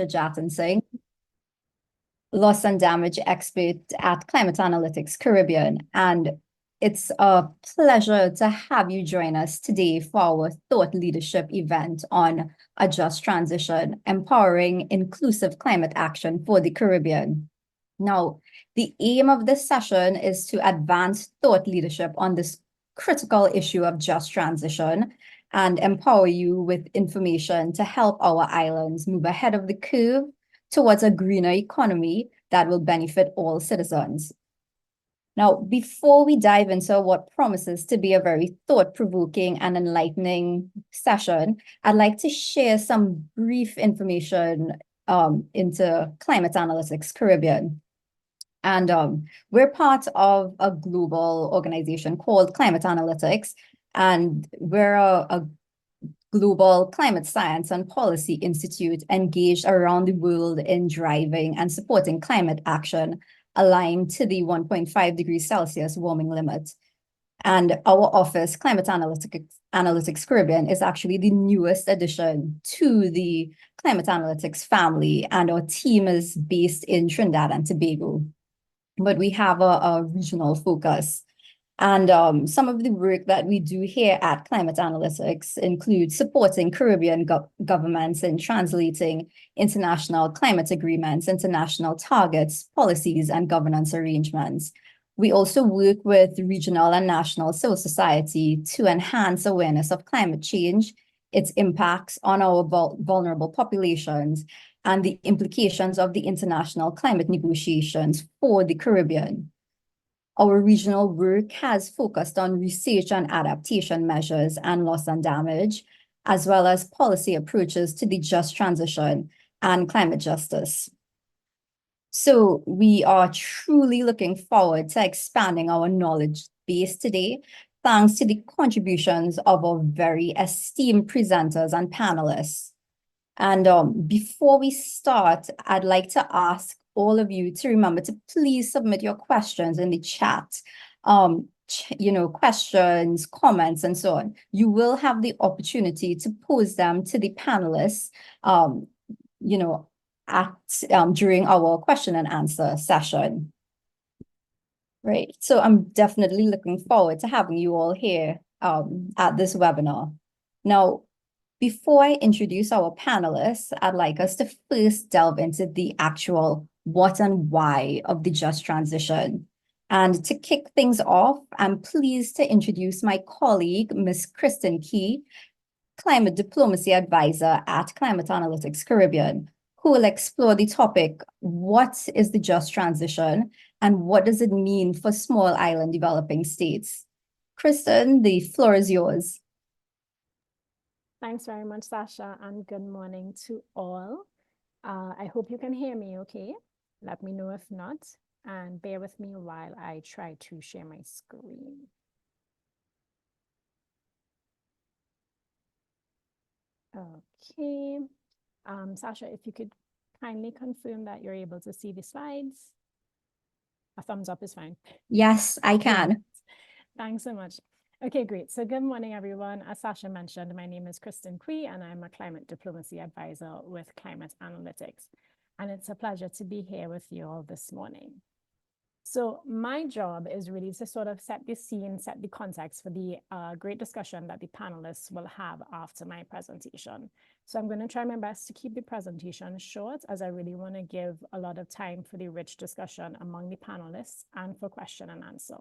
Jatensing, loss and damage expert at Climate Analytics Caribbean. And it's a pleasure to have you join us today for our thought leadership event on a just transition, empowering inclusive climate action for the Caribbean. Now, the aim of this session is to advance thought leadership on this critical issue of just transition and empower you with information to help our islands move ahead of the curve towards a greener economy that will benefit all citizens. Now, before we dive into what promises to be a very thought-provoking and enlightening session, I'd like to share some brief information into Climate Analytics Caribbean. And we're part of a global organization called Climate Analytics, and we're a global climate science and policy institute engaged around the world in driving and supporting climate action aligned to the 1.5 degrees Celsius warming limit. And our office, Climate Analytics Caribbean, is actually the newest addition to the Climate Analytics family, and our team is based in Trinidad and Tobago. But we have a regional focus. And some of the work that we do here at Climate Analytics includes supporting Caribbean governments in translating international climate agreements, international targets, policies, and governance arrangements. We also work with regional and national civil society to enhance awareness of climate change, its impacts on our vulnerable populations, and the implications of the international climate negotiations for the Caribbean. Our regional work has focused on research and adaptation measures and loss and damage, as well as policy approaches to the just transition and climate justice. So we are truly looking forward to expanding our knowledge base today, thanks to the contributions of our very esteemed presenters and panelists. And before we start, I'd like to ask all of you to remember to please submit your questions in the chat. Questions, comments, and so on. You will have the opportunity to pose them to the panelists, during our question and answer session. Right. So I'm definitely looking forward to having you all here at this webinar. Now, before I introduce our panelists, I'd like us to first delve into the actual what and why of the just transition. And to kick things off, I'm pleased to introduce my colleague, Ms. Kristin Key, Climate Diplomacy Advisor at Climate Analytics Caribbean, who will explore the topic, what is the just transition and what does it mean for small island developing states? Kristin, the floor is yours. Thanks very much, Sasha, and good morning to all. I hope you can hear me okay. Let me know if not, and bear with me while I try to share my screen. Okay. Sasha, if you could kindly confirm that you're able to see the slides. A thumbs up is fine. Yes, I can. Thanks so much. Okay, great. So good morning, everyone. As Sasha mentioned, my name is Kristin Kui, and I'm a Climate Diplomacy Advisor with Climate Analytics. And it's a pleasure to be here with you all this morning. So my job is really to sort of set the scene, set the context for the great discussion that the panelists will have after my presentation. So I'm going to try my best to keep the presentation short, as I really want to give a lot of time for the rich discussion among the panelists and for question and answer.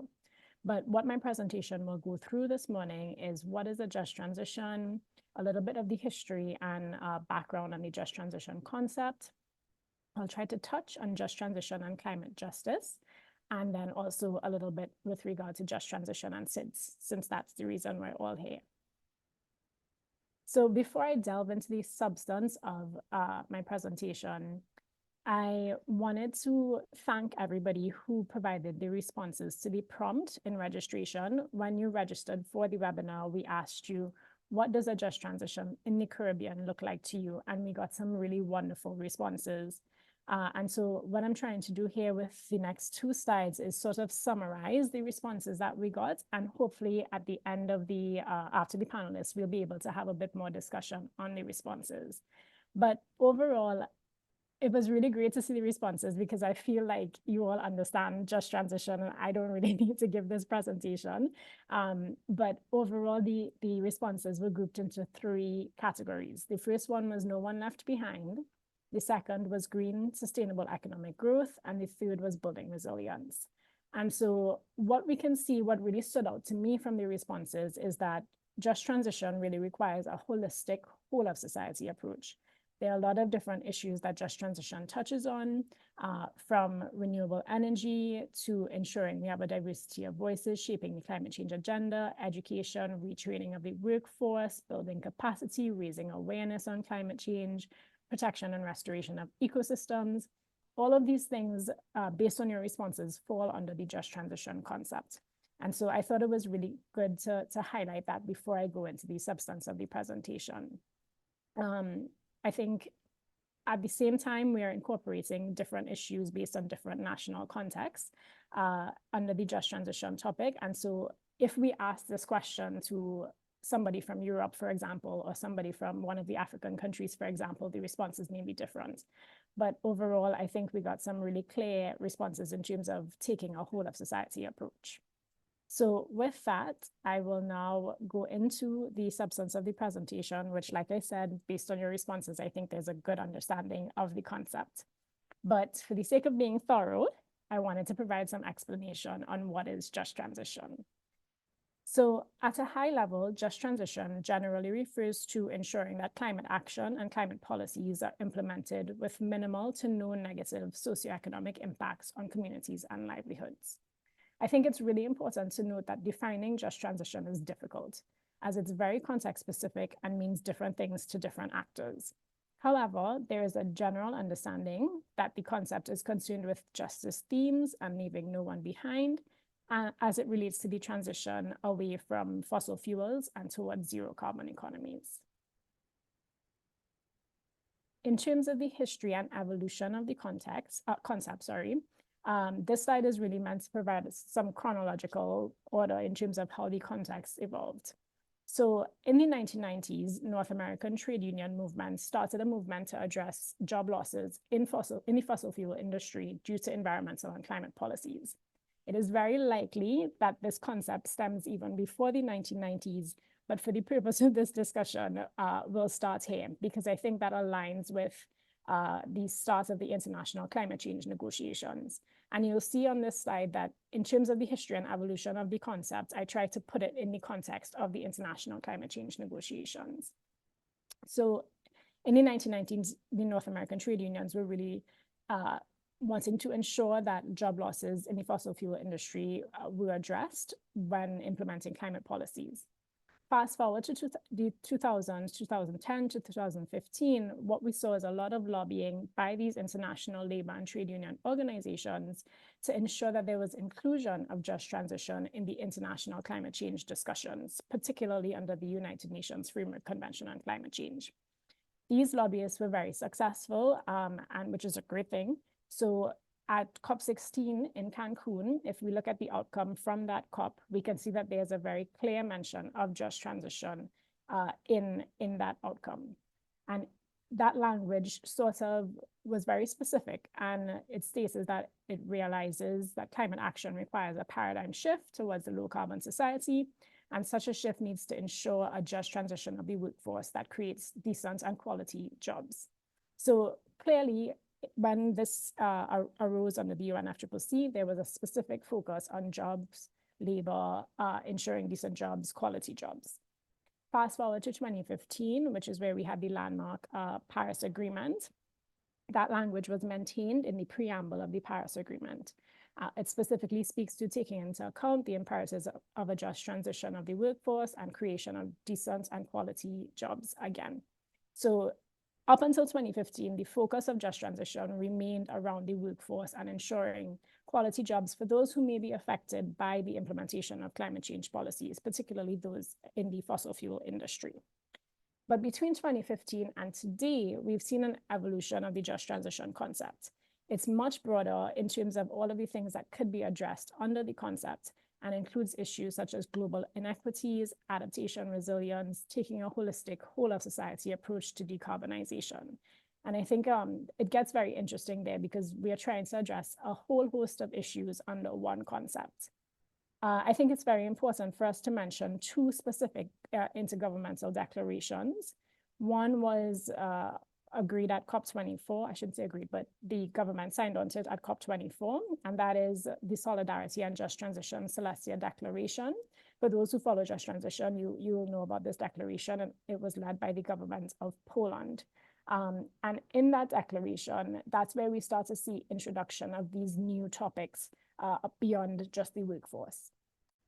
But what my presentation will go through this morning is what is a just transition, a little bit of the history and background on the just transition concept. I'll try to touch on just transition and climate justice, and then also a little bit with regard to just transition and since that's the reason we're all here. So before I delve into the substance of my presentation, I wanted to thank everybody who provided the responses to the prompt in registration. When you registered for the webinar, we asked you, what does a just transition in the Caribbean look like to you? And we got some really wonderful responses. And so what I'm trying to do here with the next two slides is sort of summarize the responses that we got. And hopefully at the end of the, after the panelists, we'll be able to have a bit more discussion on the responses. But overall, it was really great to see the responses because I feel like you all understand just transition and I don't really need to give this presentation. But overall, the responses were grouped into 3 categories. The first one was no one left behind. The second was green, sustainable economic growth. And the third was building resilience. And so what we can see, what really stood out to me from the responses is that just transition really requires a holistic, whole of society approach. There are a lot of different issues that just transition touches on, from renewable energy to ensuring we have a diversity of voices shaping the climate change agenda, education, retraining of the workforce, building capacity, raising awareness on climate change, protection and restoration of ecosystems. All of these things, based on your responses, fall under the just transition concept. And so I thought it was really good to highlight that before I go into the substance of the presentation. I think at the same time, we are incorporating different issues based on different national contexts under the just transition topic. And so if we ask this question to somebody from Europe, for example, or somebody from one of the African countries, for example, the responses may be different. But overall, I think we got some really clear responses in terms of taking a whole of society approach. So with that, I will now go into the substance of the presentation, which, like I said, based on your responses, I think there's a good understanding of the concept. But for the sake of being thorough, I wanted to provide some explanation on what is just transition. So at a high level, just transition generally refers to ensuring that climate action and climate policies are implemented with minimal to no negative socioeconomic impacts on communities and livelihoods. I think it's really important to note that defining just transition is difficult, as it's very context specific and means different things to different actors. However, there is a general understanding that the concept is concerned with justice themes and leaving no one behind, as it relates to the transition away from fossil fuels and towards zero carbon economies. In terms of the history and evolution of the concept, this slide is really meant to provide some chronological order in terms of how the context evolved. So in the 1990s, North American trade union movement started a movement to address job losses in the fossil fuel industry due to environmental and climate policies. It is very likely that this concept stems even before the 1990s, but for the purpose of this discussion, we'll start here because I think that aligns with the start of the international climate change negotiations. And you'll see on this slide that in terms of the history and evolution of the concept, I try to put it in the context of the international climate change negotiations. So in the 1990s, the North American trade unions were really wanting to ensure that job losses in the fossil fuel industry were addressed when implementing climate policies. Fast forward to the 2000s, 2010 to 2015, what we saw is a lot of lobbying by these international labor and trade union organizations to ensure that there was inclusion of just transition in the international climate change discussions, particularly under the United Nations Framework Convention on Climate Change. These lobbyists were very successful, and which is a great thing. So at COP16 in Cancun, if we look at the outcome from that COP, we can see that there's a very clear mention of just transition in that outcome. And that language sort of was very specific, and it states that it realizes that climate action requires a paradigm shift towards a low carbon society, and such a shift needs to ensure a just transition of the workforce that creates decent and quality jobs. So clearly, when this arose under the UNFCCC, there was a specific focus on jobs, labor, ensuring decent jobs, quality jobs. Fast forward to 2015, which is where we had the landmark Paris Agreement. That language was maintained in the preamble of the Paris Agreement. It specifically speaks to taking into account the imperatives of a just transition of the workforce and creation of decent and quality jobs again. So up until 2015, the focus of just transition remained around the workforce and ensuring quality jobs for those who may be affected by the implementation of climate change policies, particularly those in the fossil fuel industry. But between 2015 and today, we've seen an evolution of the just transition concept. It's much broader in terms of all of the things that could be addressed under the concept, and includes issues such as global inequities, adaptation, resilience, taking a holistic whole of society approach to decarbonization. And I think it gets very interesting there because we are trying to address a whole host of issues under one concept. I think it's very important for us to mention two specific intergovernmental declarations. One was agreed at COP24, I shouldn't say agreed, but the government signed on to it at COP24, and that is the Solidarity and Just Transition Celestia Declaration. For those who follow Just Transition, you will know about this declaration, and it was led by the government of Poland. And in that declaration, that's where we start to see introduction of these new topics beyond just the workforce.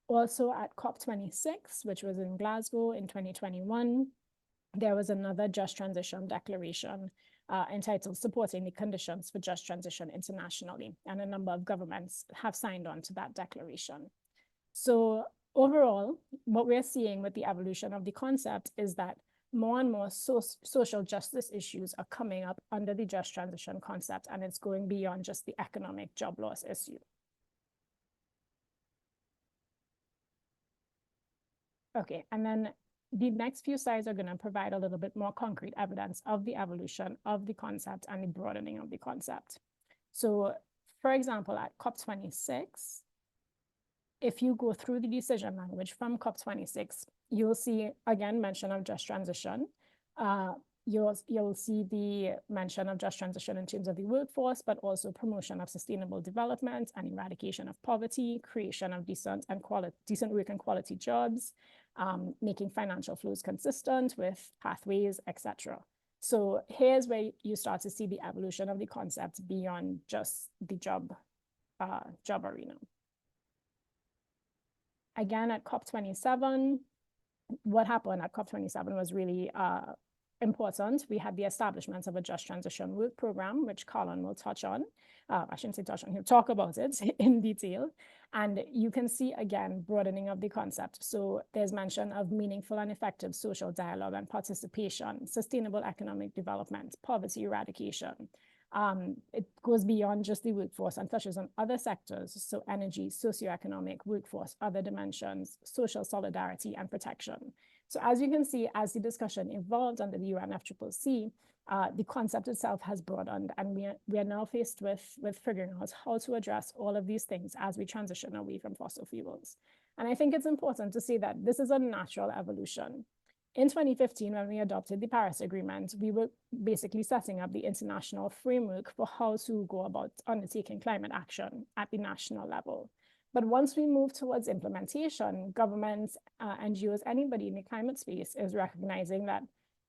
Also at COP26, which was in Glasgow in 2021, there was another Just Transition Declaration entitled Supporting the Conditions for Just Transition Internationally, and a number of governments have signed on to that declaration. So overall, what we're seeing with the evolution of the concept is that more and more social justice issues are coming up under the Just Transition concept, and it's going beyond just the economic job loss issue. Okay, and then the next few slides are going to provide a little bit more concrete evidence of the evolution of the concept and the broadening of the concept. So, for example, at COP26, if you go through the decision language from COP26, you'll see, again, mention of just transition. You'll see the mention of just transition in terms of the workforce, but also promotion of sustainable development and eradication of poverty, creation of decent work and quality jobs, making financial flows consistent with pathways, etc. So here's where you start to see the evolution of the concept beyond just the job arena. Again, at COP27, what happened at COP27 was really important. We had the establishment of a Just Transition Work Program, which Colin will touch on. I shouldn't say touch on, he'll talk about it in detail. And you can see, again, broadening of the concept. So there's mention of meaningful and effective social dialogue and participation, sustainable economic development, poverty eradication. It goes beyond just the workforce and touches on other sectors, so energy, socioeconomic, workforce, other dimensions, social solidarity, and protection. So as you can see, as the discussion evolved under the UNFCCC, the concept itself has broadened, and we are now faced with figuring out how to address all of these things as we transition away from fossil fuels. And I think it's important to say that this is a natural evolution. In 2015, when we adopted the Paris Agreement, we were basically setting up the international framework for how to go about undertaking climate action at the national level. But once we move towards implementation, governments, NGOs, anybody in the climate space is recognizing that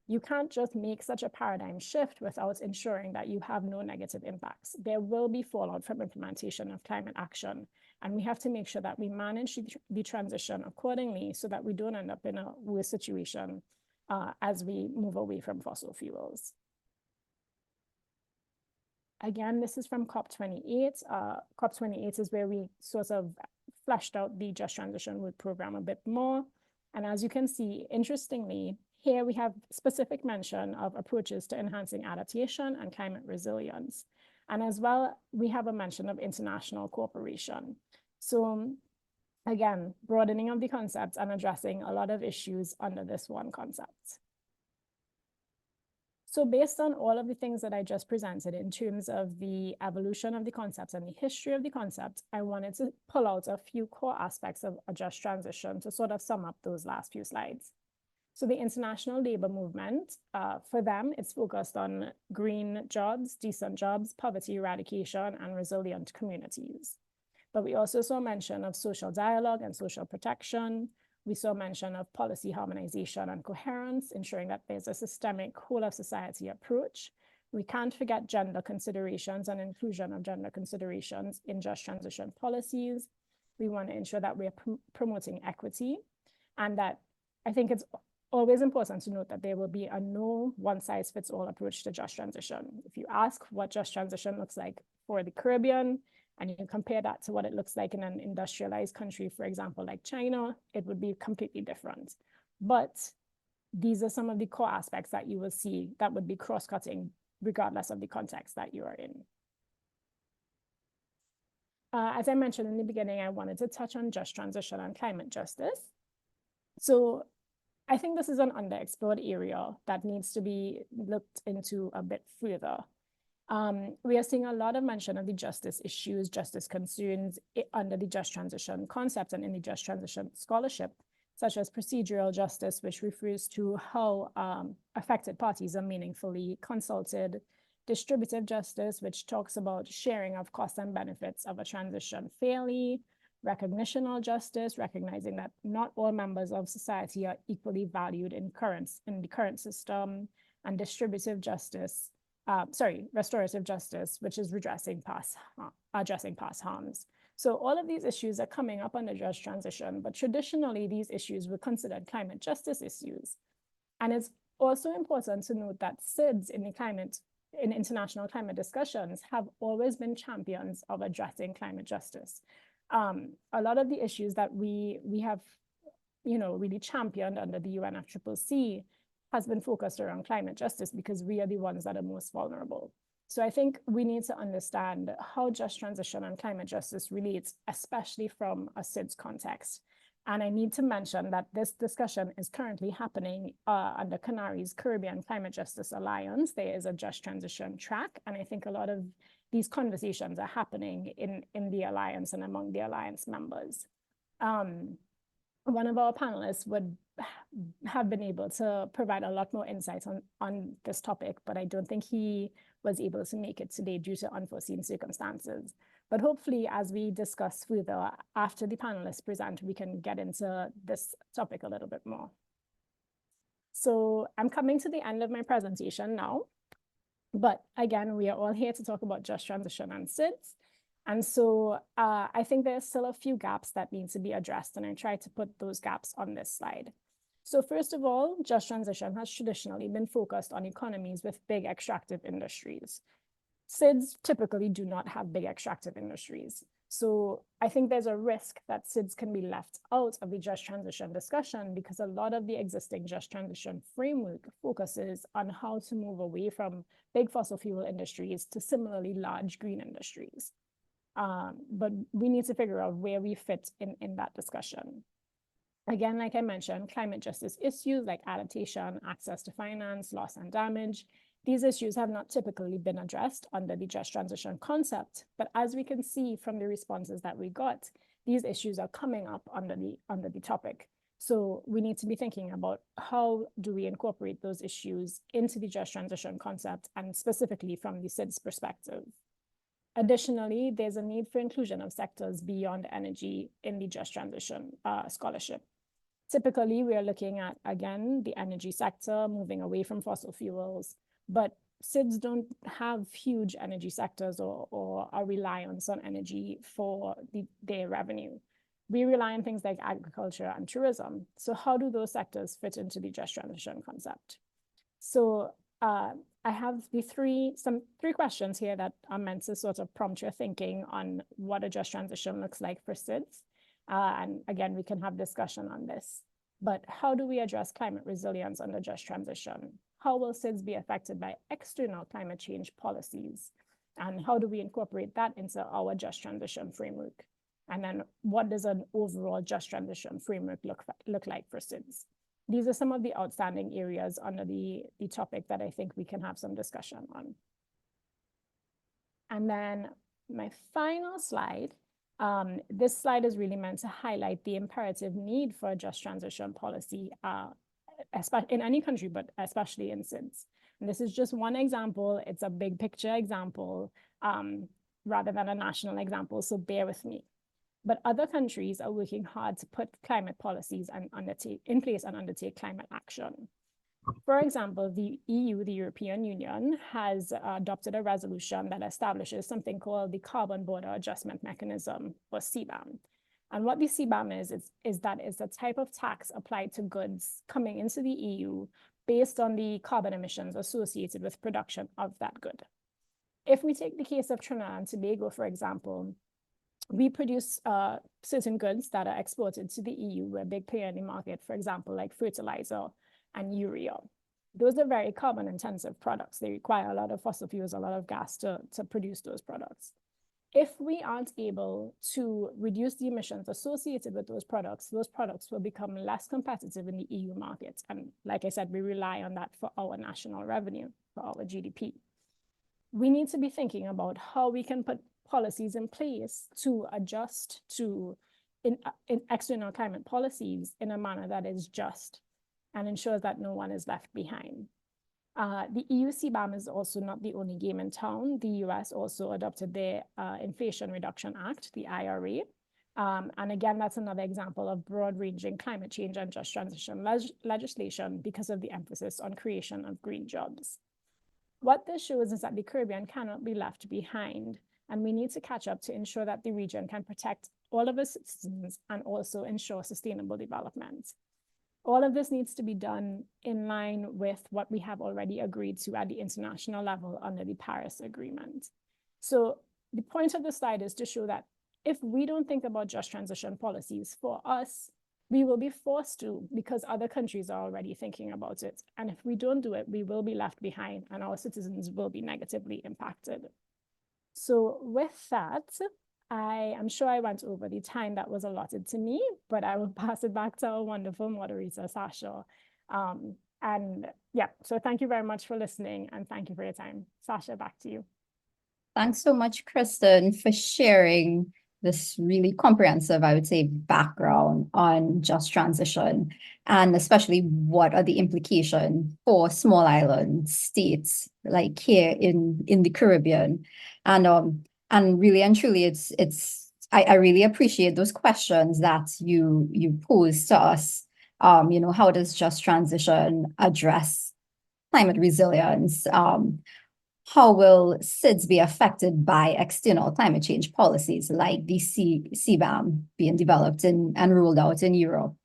you can't just make such a paradigm shift without ensuring that you have no negative impacts. There will be fallout from implementation of climate action, and we have to make sure that we manage the transition accordingly so that we don't end up in a worse situation as we move away from fossil fuels. Again, this is from COP28. COP28 is where we sort of fleshed out the Just Transition Work Program a bit more. And as you can see, interestingly, here we have specific mention of approaches to enhancing adaptation and climate resilience. And as well, we have a mention of international cooperation. So again, broadening of the concept and addressing a lot of issues under this one concept. So based on all of the things that I just presented in terms of the evolution of the concept and the history of the concept, I wanted to pull out a few core aspects of a just transition to sort of sum up those last few slides. So the international labor movement, for them, it's focused on green jobs, decent jobs, poverty eradication, and resilient communities. But we also saw mention of social dialogue and social protection. We saw mention of policy harmonization and coherence, ensuring that there's a systemic whole of society approach. We can't forget gender considerations and inclusion of gender considerations in just transition policies. We want to ensure that we're promoting equity, and that I think it's always important to note that there will be a no one-size-fits-all approach to just transition. If you ask what just transition looks like for the Caribbean, and you compare that to what it looks like in an industrialized country, for example, like China, it would be completely different. But these are some of the core aspects that you will see that would be cross-cutting regardless of the context that you are in. As I mentioned in the beginning, I wanted to touch on just transition and climate justice. So I think this is an underexplored area that needs to be looked into a bit further. We are seeing a lot of mention of the justice issues, justice concerns under the just transition concept and in the just transition scholarship, such as procedural justice, which refers to how affected parties are meaningfully consulted, distributive justice, which talks about sharing of costs and benefits of a transition fairly, recognitional justice, recognizing that not all members of society are equally valued in the current system, and distributive justice, restorative justice, which is addressing past harms. So all of these issues are coming up under just transition, but traditionally these issues were considered climate justice issues. And it's also important to note that SIDS in international climate discussions have always been champions of addressing climate justice. A lot of the issues that we have, really championed under the UNFCCC has been focused around climate justice because we are the ones that are most vulnerable. So I think we need to understand how just transition and climate justice relates, especially from a SIDS context. And I need to mention that this discussion is currently happening under CANARI's Caribbean Climate Justice Alliance. There is a just transition track, and I think a lot of these conversations are happening in the alliance and among the alliance members. One of our panelists would have been able to provide a lot more insights on this topic, but I don't think he was able to make it today due to unforeseen circumstances. But hopefully, as we discuss further after the panelists present, we can get into this topic a little bit more. So I'm coming to the end of my presentation now. But again, we are all here to talk about just transition and SIDS. And so I think there's still a few gaps that need to be addressed, and I tried to put those gaps on this slide. So first of all, just transition has traditionally been focused on economies with big extractive industries. SIDS typically do not have big extractive industries. So I think there's a risk that SIDS can be left out of the just transition discussion because a lot of the existing just transition framework focuses on how to move away from big fossil fuel industries to similarly large green industries. But we need to figure out where we fit in that discussion. Again, like I mentioned, climate justice issues like adaptation, access to finance, loss and damage, these issues have not typically been addressed under the just transition concept, but as we can see from the responses that we got, these issues are coming up under the topic. So we need to be thinking about how do we incorporate those issues into the just transition concept and specifically from the SIDS perspective. Additionally, there's a need for inclusion of sectors beyond energy in the just transition scholarship. Typically, we are looking at, again, the energy sector, moving away from fossil fuels, but SIDS don't have huge energy sectors or a reliance on energy for their revenue. We rely on things like agriculture and tourism. So how do those sectors fit into the just transition concept? So I have three questions here that are meant to sort of prompt your thinking on what a just transition looks like for SIDS. And again, we can have discussion on this. But how do we address climate resilience under just transition? How will SIDS be affected by external climate change policies? And how do we incorporate that into our just transition framework? And then what does an overall just transition framework look like for SIDS? These are some of the outstanding areas under the topic that I think we can have some discussion on. And then my final slide, this slide is really meant to highlight the imperative need for a just transition policy in any country, but especially in SIDS. And this is just one example. It's a big picture example rather than a national example, so bear with me. But other countries are working hard to put climate policies in place and undertake climate action. For example, the EU, the European Union, has adopted a resolution that establishes something called the Carbon Border Adjustment Mechanism, or CBAM. And what the CBAM is that it's a type of tax applied to goods coming into the EU based on the carbon emissions associated with production of that good. If we take the case of Trinidad and Tobago, for example, we produce certain goods that are exported to the EU. We're a big player in the market, for example, like fertilizer and urea. Those are very carbon intensive products. They require a lot of fossil fuels, a lot of gas to produce those products. if we aren't able to reduce the emissions associated with those products will become less competitive in the EU market. And like I said, we rely on that for our national revenue, for our GDP. We need to be thinking about how we can put policies in place to adjust to in external climate policies in a manner that is just and ensures that no one is left behind. The EU CBAM is also not the only game in town. The US also adopted their Inflation Reduction Act, the IRA. And again, that's another example of broad-ranging climate change and just transition legislation because of the emphasis on creation of green jobs. What this shows is that the Caribbean cannot be left behind, and we need to catch up to ensure that the region can protect all of its citizens and also ensure sustainable development. All of this needs to be done in line with what we have already agreed to at the international level under the Paris Agreement. So the point of the slide is to show that if we don't think about just transition policies for us, we will be forced to because other countries are already thinking about it. And if we don't do it, we will be left behind and our citizens will be negatively impacted. So with that, I am sure I went over the time that was allotted to me, but I will pass it back to our wonderful moderator, Sasha. And yeah, so thank you very much for listening and thank you for your time. Sasha, back to you. Thanks so much, Kristin, for sharing this really comprehensive, I would say, background on just transition, and especially what are the implications for small island states like here in the Caribbean. And really and truly, I really appreciate those questions that you pose to us. How does just transition address climate resilience? How will SIDS be affected by external climate change policies like the CBAM being developed and rolled out in Europe?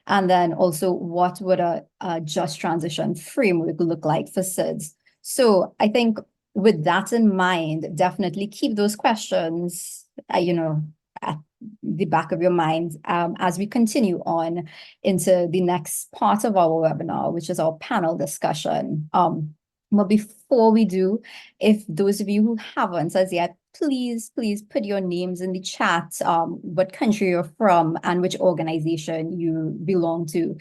And then also, what would a just transition framework look like for SIDS? So I think with that in mind, definitely keep those questions, at the back of your mind as we continue on into the next part of our webinar, which is our panel discussion. But before we do, if those of you who haven't as yet, please put your names in the chat, what country you're from and which organization you belong to.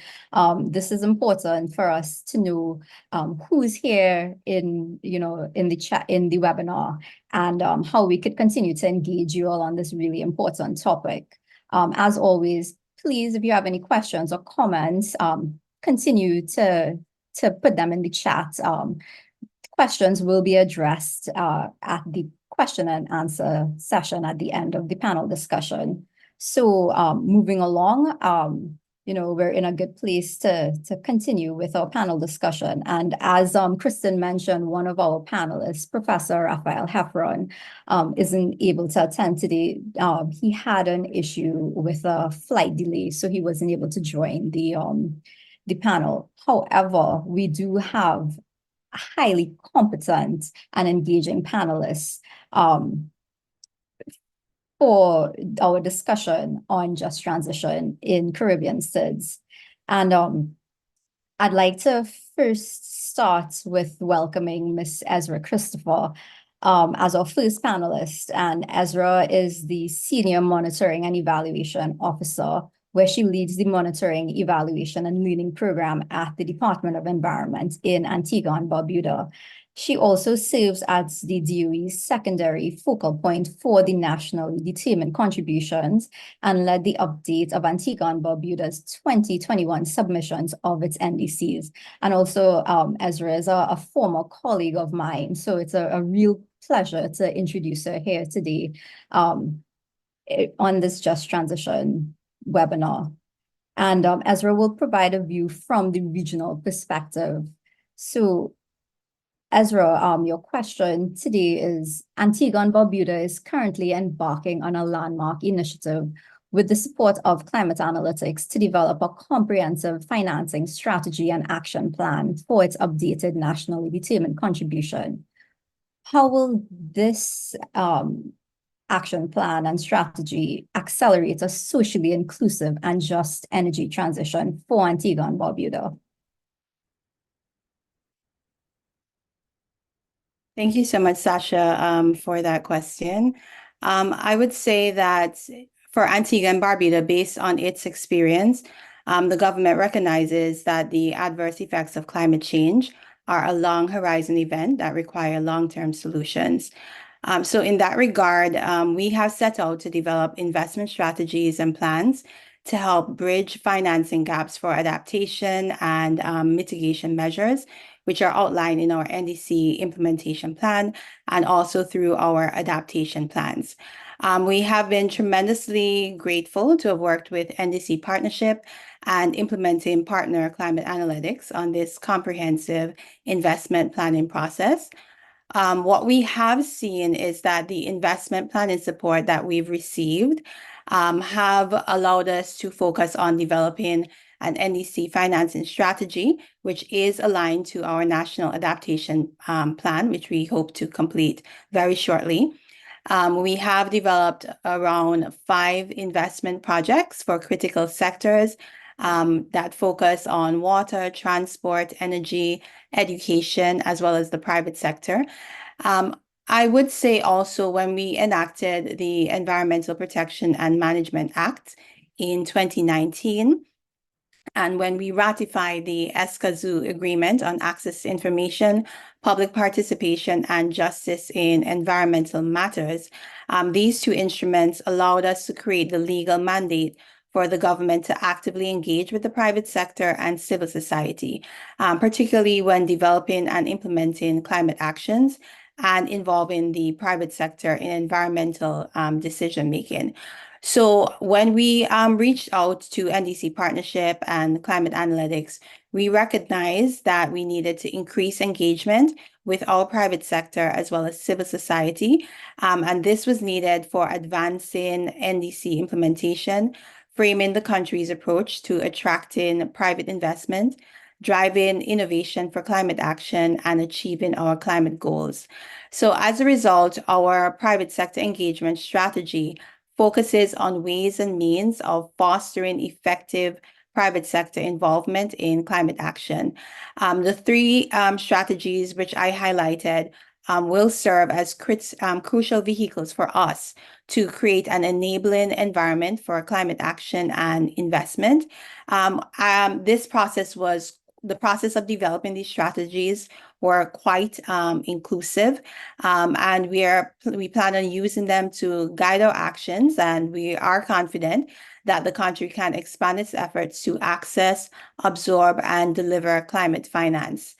This is important for us to know who's here in the chat, in the webinar, and how we could continue to engage you all on this really important topic. As always, please, if you have any questions or comments, continue to put them in the chat. Questions will be addressed at the question and answer session at the end of the panel discussion. So moving along, we're in a good place to continue with our panel discussion. And as Kristin mentioned, one of our panelists, Professor Raphael Heffron, isn't able to attend today. He had an issue with a flight delay, so he wasn't able to join the panel. However, we do have highly competent and engaging panelists for our discussion on just transition in Caribbean SIDS. And I'd like to first start with welcoming Ms. Ezra Christopher as our first panelist. And Ezra is the Senior Monitoring and Evaluation Officer, where she leads the Monitoring, Evaluation, and Learning Program at the Department of Environment in Antigua and Barbuda. She also serves as the DOE's secondary focal point for the nationally determined contributions and led the update of Antigua and Barbuda's 2021 submissions of its NDCs. And also, Ezra is a former colleague of mine, so it's a real pleasure to introduce her here today on this Just Transition webinar. And Ezra will provide a view from the regional perspective. So Ezra, your question today is, Antigua and Barbuda is currently embarking on a landmark initiative with the support of climate analytics to develop a comprehensive financing strategy and action plan for its updated nationally determined contribution. How will this action plan and strategy accelerate a socially inclusive and just energy transition for Antigua and Barbuda? Thank you so much, Sasha, for that question. I would say that for Antigua and Barbuda, based on its experience, the government recognizes that the adverse effects of climate change are a long horizon event that require long-term solutions. So in that regard, we have set out to develop investment strategies and plans to help bridge financing gaps for adaptation and mitigation measures, which are outlined in our NDC implementation plan and also through our adaptation plans. We have been tremendously grateful to have worked with NDC Partnership and implementing partner climate analytics on this comprehensive investment planning process. What we have seen is that the investment planning support that we've received have allowed us to focus on developing an NDC financing strategy, which is aligned to our national adaptation plan, which we hope to complete very shortly. We have developed around 5 investment projects for critical sectors that focus on water, transport, energy, education, as well as the private sector. I would say also when we enacted the Environmental Protection and Management Act in 2019, and when we ratified the ESCAZU Agreement on Access to Information, Public Participation, and Justice in Environmental Matters, these 2 instruments allowed us to create the legal mandate for the government to actively engage with the private sector and civil society, particularly when developing and implementing climate actions and involving the private sector in environmental decision making. So when we reached out to NDC Partnership and Climate Analytics, we recognized that we needed to increase engagement with our private sector as well as civil society. And this was needed for advancing NDC implementation, framing the country's approach to attracting private investment, driving innovation for climate action, and achieving our climate goals. So as a result, our private sector engagement strategy focuses on ways and means of fostering effective private sector involvement in climate action. The 3 strategies which I highlighted will serve as crucial vehicles for us to create an enabling environment for climate action and investment. The process of developing these strategies were quite inclusive, and we plan on using them to guide our actions, and we are confident that the country can expand its efforts to access, absorb, and deliver climate finance.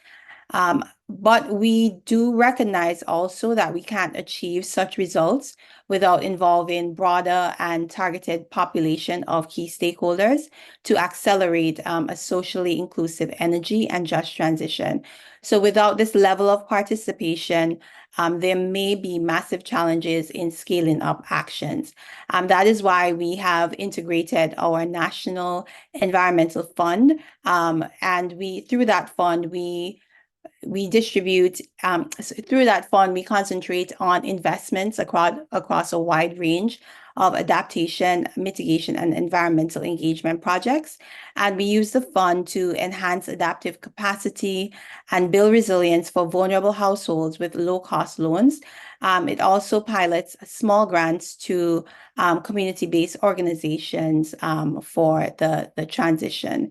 But we do recognize also that we can't achieve such results without involving broader and targeted population of key stakeholders to accelerate a socially inclusive energy and just transition. So without this level of participation, there may be massive challenges in scaling up actions. That is why we have integrated our National Environmental Fund, and through that fund, we distribute through that fund, we concentrate on investments across a wide range of adaptation, mitigation, and environmental engagement projects. And we use the fund to enhance adaptive capacity and build resilience for vulnerable households with low-cost loans. It also pilots small grants to community-based organizations for the transition.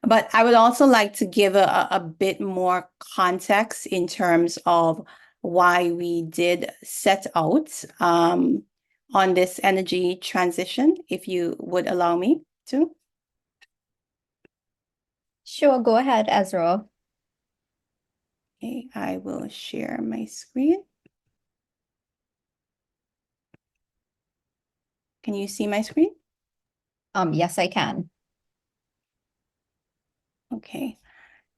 But I would also like to give a bit more context in terms of why we did set out on this energy transition, if you would allow me to. Sure, go ahead, Ezra. Okay, I will share my screen. Can you see my screen? Yes, I can. Okay.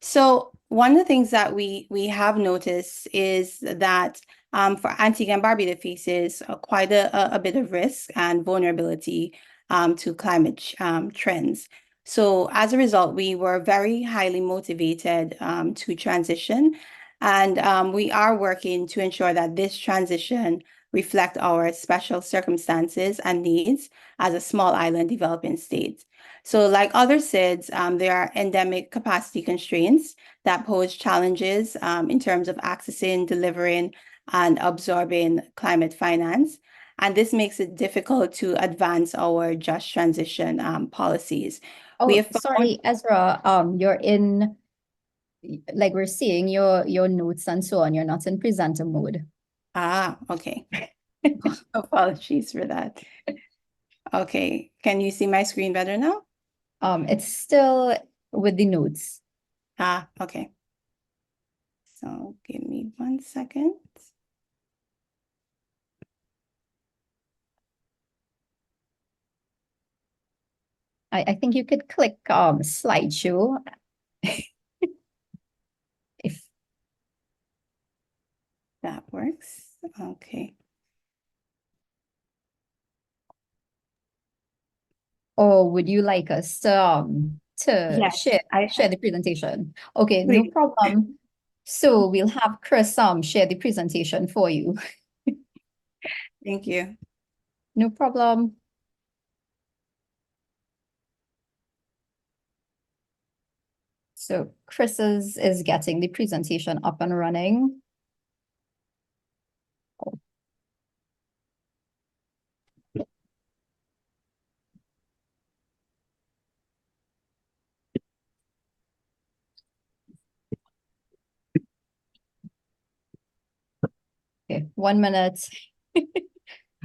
So one of the things that we have noticed is that for Antigua and Barbuda faces quite a bit of risk and vulnerability to climate trends. So as a result, we were very highly motivated to transition, and we are working to ensure that this transition reflect our special circumstances and needs as a small island developing state. So like other SIDS, there are endemic capacity constraints that pose challenges in terms of accessing, delivering, and absorbing climate finance. and this makes it difficult to advance our just transition policies. We Oh, have found, sorry, Ezra, you're in, like we're seeing your notes and so on. You're not in presenter mode. okay. Apologies for that. Okay, can you see my screen better now? It's still with the notes. Okay. So give me 1 second. I think you could click slideshow if That works. Okay. or would you like us to Yes, share the presentation? Okay, no please. problem. So we'll have Chris share the presentation for you. Thank you. No problem. So Chris is getting the presentation up and running. Okay, 1 minute.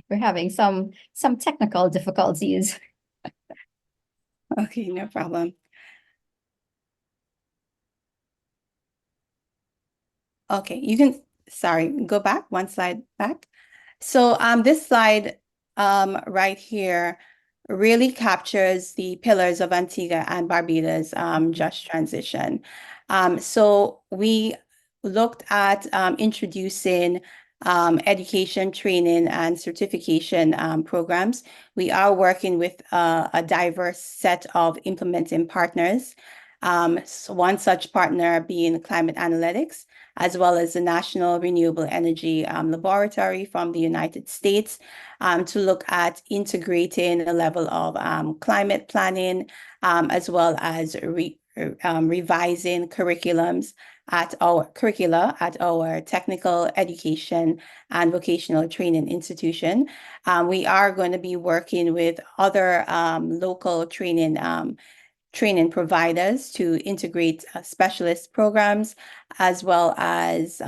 We're having some technical difficulties. Okay, no problem. Okay, you can, sorry, go back, one slide back. So this slide right here really captures the pillars of Antigua and Barbuda's just transition. So we looked at introducing education, training, and certification programs. We are working with a diverse set of implementing partners. So one such partner being Climate Analytics, as well as the National Renewable Energy Laboratory from the United States, to look at integrating a level of climate planning, as well as revising curricula at our technical education and vocational training institution. We are going to be working with other local training providers to integrate specialist programs, as well as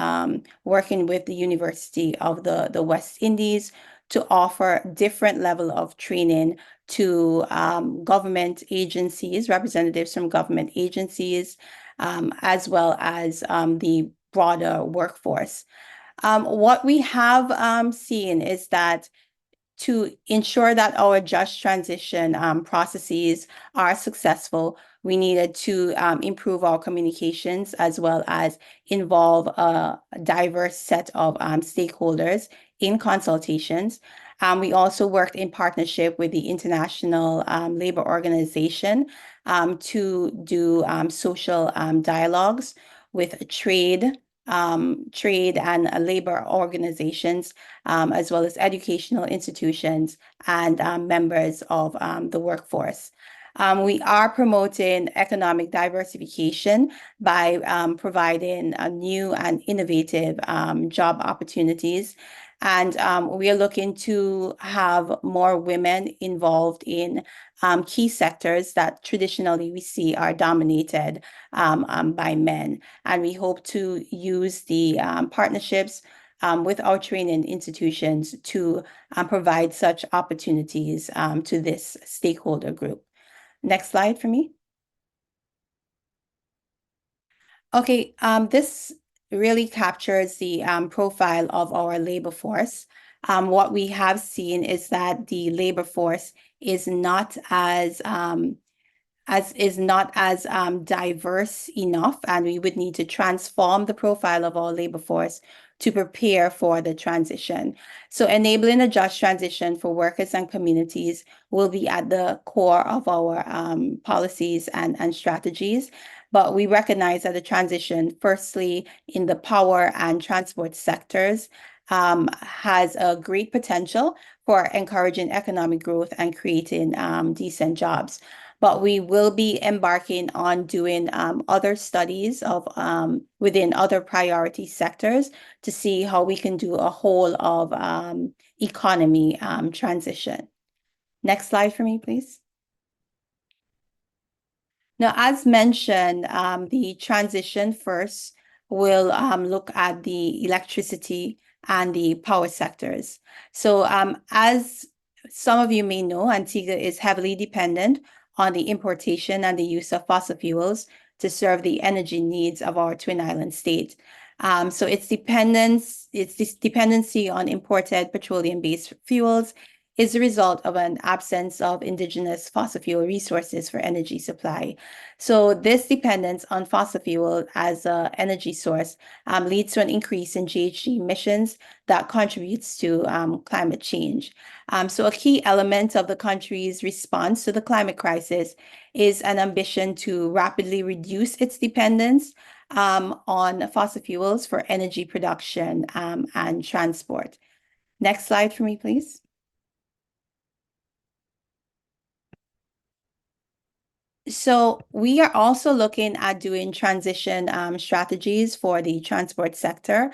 working with the University of the West Indies to offer different level of training to government agencies, representatives from government agencies, as well as the broader workforce. What we have seen is that to ensure that our just transition processes are successful, we needed to improve our communications as well as involve a diverse set of stakeholders in consultations. We also worked in partnership with the International Labor Organization to do social dialogues with trade and labor organizations, as well as educational institutions and members of the workforce. We are promoting economic diversification by providing new and innovative job opportunities. And we are looking to have more women involved in key sectors that traditionally we see are dominated by men. And we hope to use the partnerships with our training institutions to provide such opportunities to this stakeholder group. Next slide for me. Okay, this really captures the profile of our labor force. What we have seen is that the labor force is not as diverse enough, and we would need to transform the profile of our labor force to prepare for the transition. So enabling a just transition for workers and communities will be at the core of our policies and strategies. But we recognize that the transition, firstly, in the power and transport sectors, has a great potential for encouraging economic growth and creating decent jobs. but we will be embarking on doing other studies of within other priority sectors to see how we can do a whole of economy transition. Next slide for me, please. Now, as mentioned, the transition first will look at the electricity and the power sectors. So as some of you may know, Antigua is heavily dependent on the importation and the use of fossil fuels to serve the energy needs of our Twin Island state. So its dependency on imported petroleum-based fuels is a result of an absence of indigenous fossil fuel resources for energy supply. So this dependence on fossil fuel as an energy source leads to an increase in GHG emissions that contributes to climate change. So a key element of the country's response to the climate crisis is an ambition to rapidly reduce its dependence on fossil fuels for energy production and transport. Next slide for me, please. So we are also looking at doing transition strategies for the transport sector.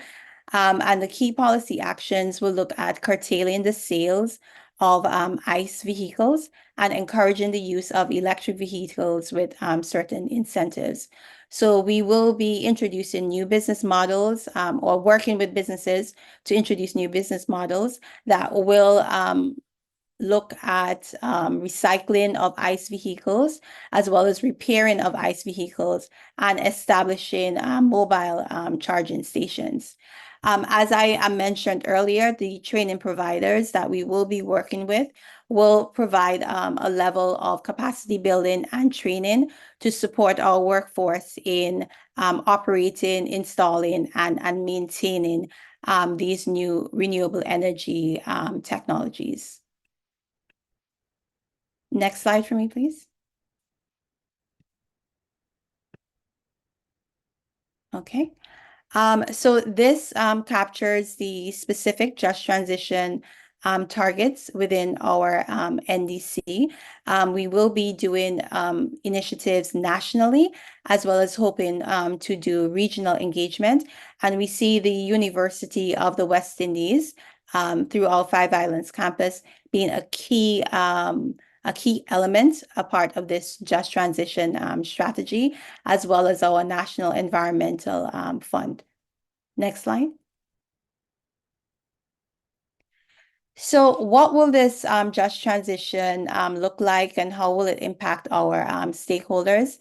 And the key policy actions will look at curtailing the sales of ICE vehicles and encouraging the use of electric vehicles with certain incentives. So we will be introducing new business models or working with businesses to introduce new business models that will look at recycling of ICE vehicles, as well as repairing of ICE vehicles and establishing mobile charging stations. As I mentioned earlier, the training providers that we will be working with will provide a level of capacity building and training to support our workforce in operating, installing, and maintaining these new renewable energy technologies. Next slide for me, please. Okay. So this captures the specific just transition targets within our NDC. We will be doing initiatives nationally, as well as hoping to do regional engagement. And we see the University of the West Indies through our Five Islands campus being a key element, a part of this just transition strategy, as well as our National Environmental Fund. Next slide. So what will this just transition look like, and how will it impact our stakeholders?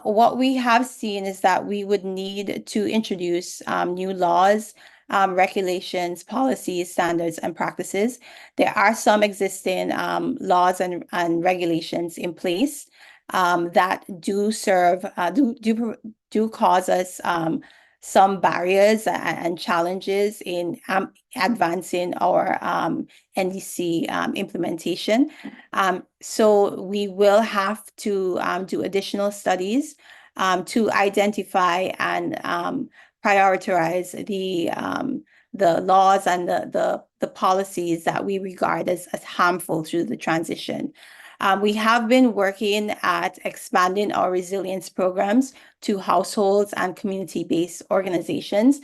What we have seen is that we would need to introduce new laws, regulations, policies, standards, and practices. There are some existing laws and regulations in place that do serve, do cause us some barriers and challenges in advancing our NDC implementation. So we will have to do additional studies to identify and prioritize the laws and the policies that we regard as harmful to the transition. We have been working at expanding our resilience programs to households and community-based organizations.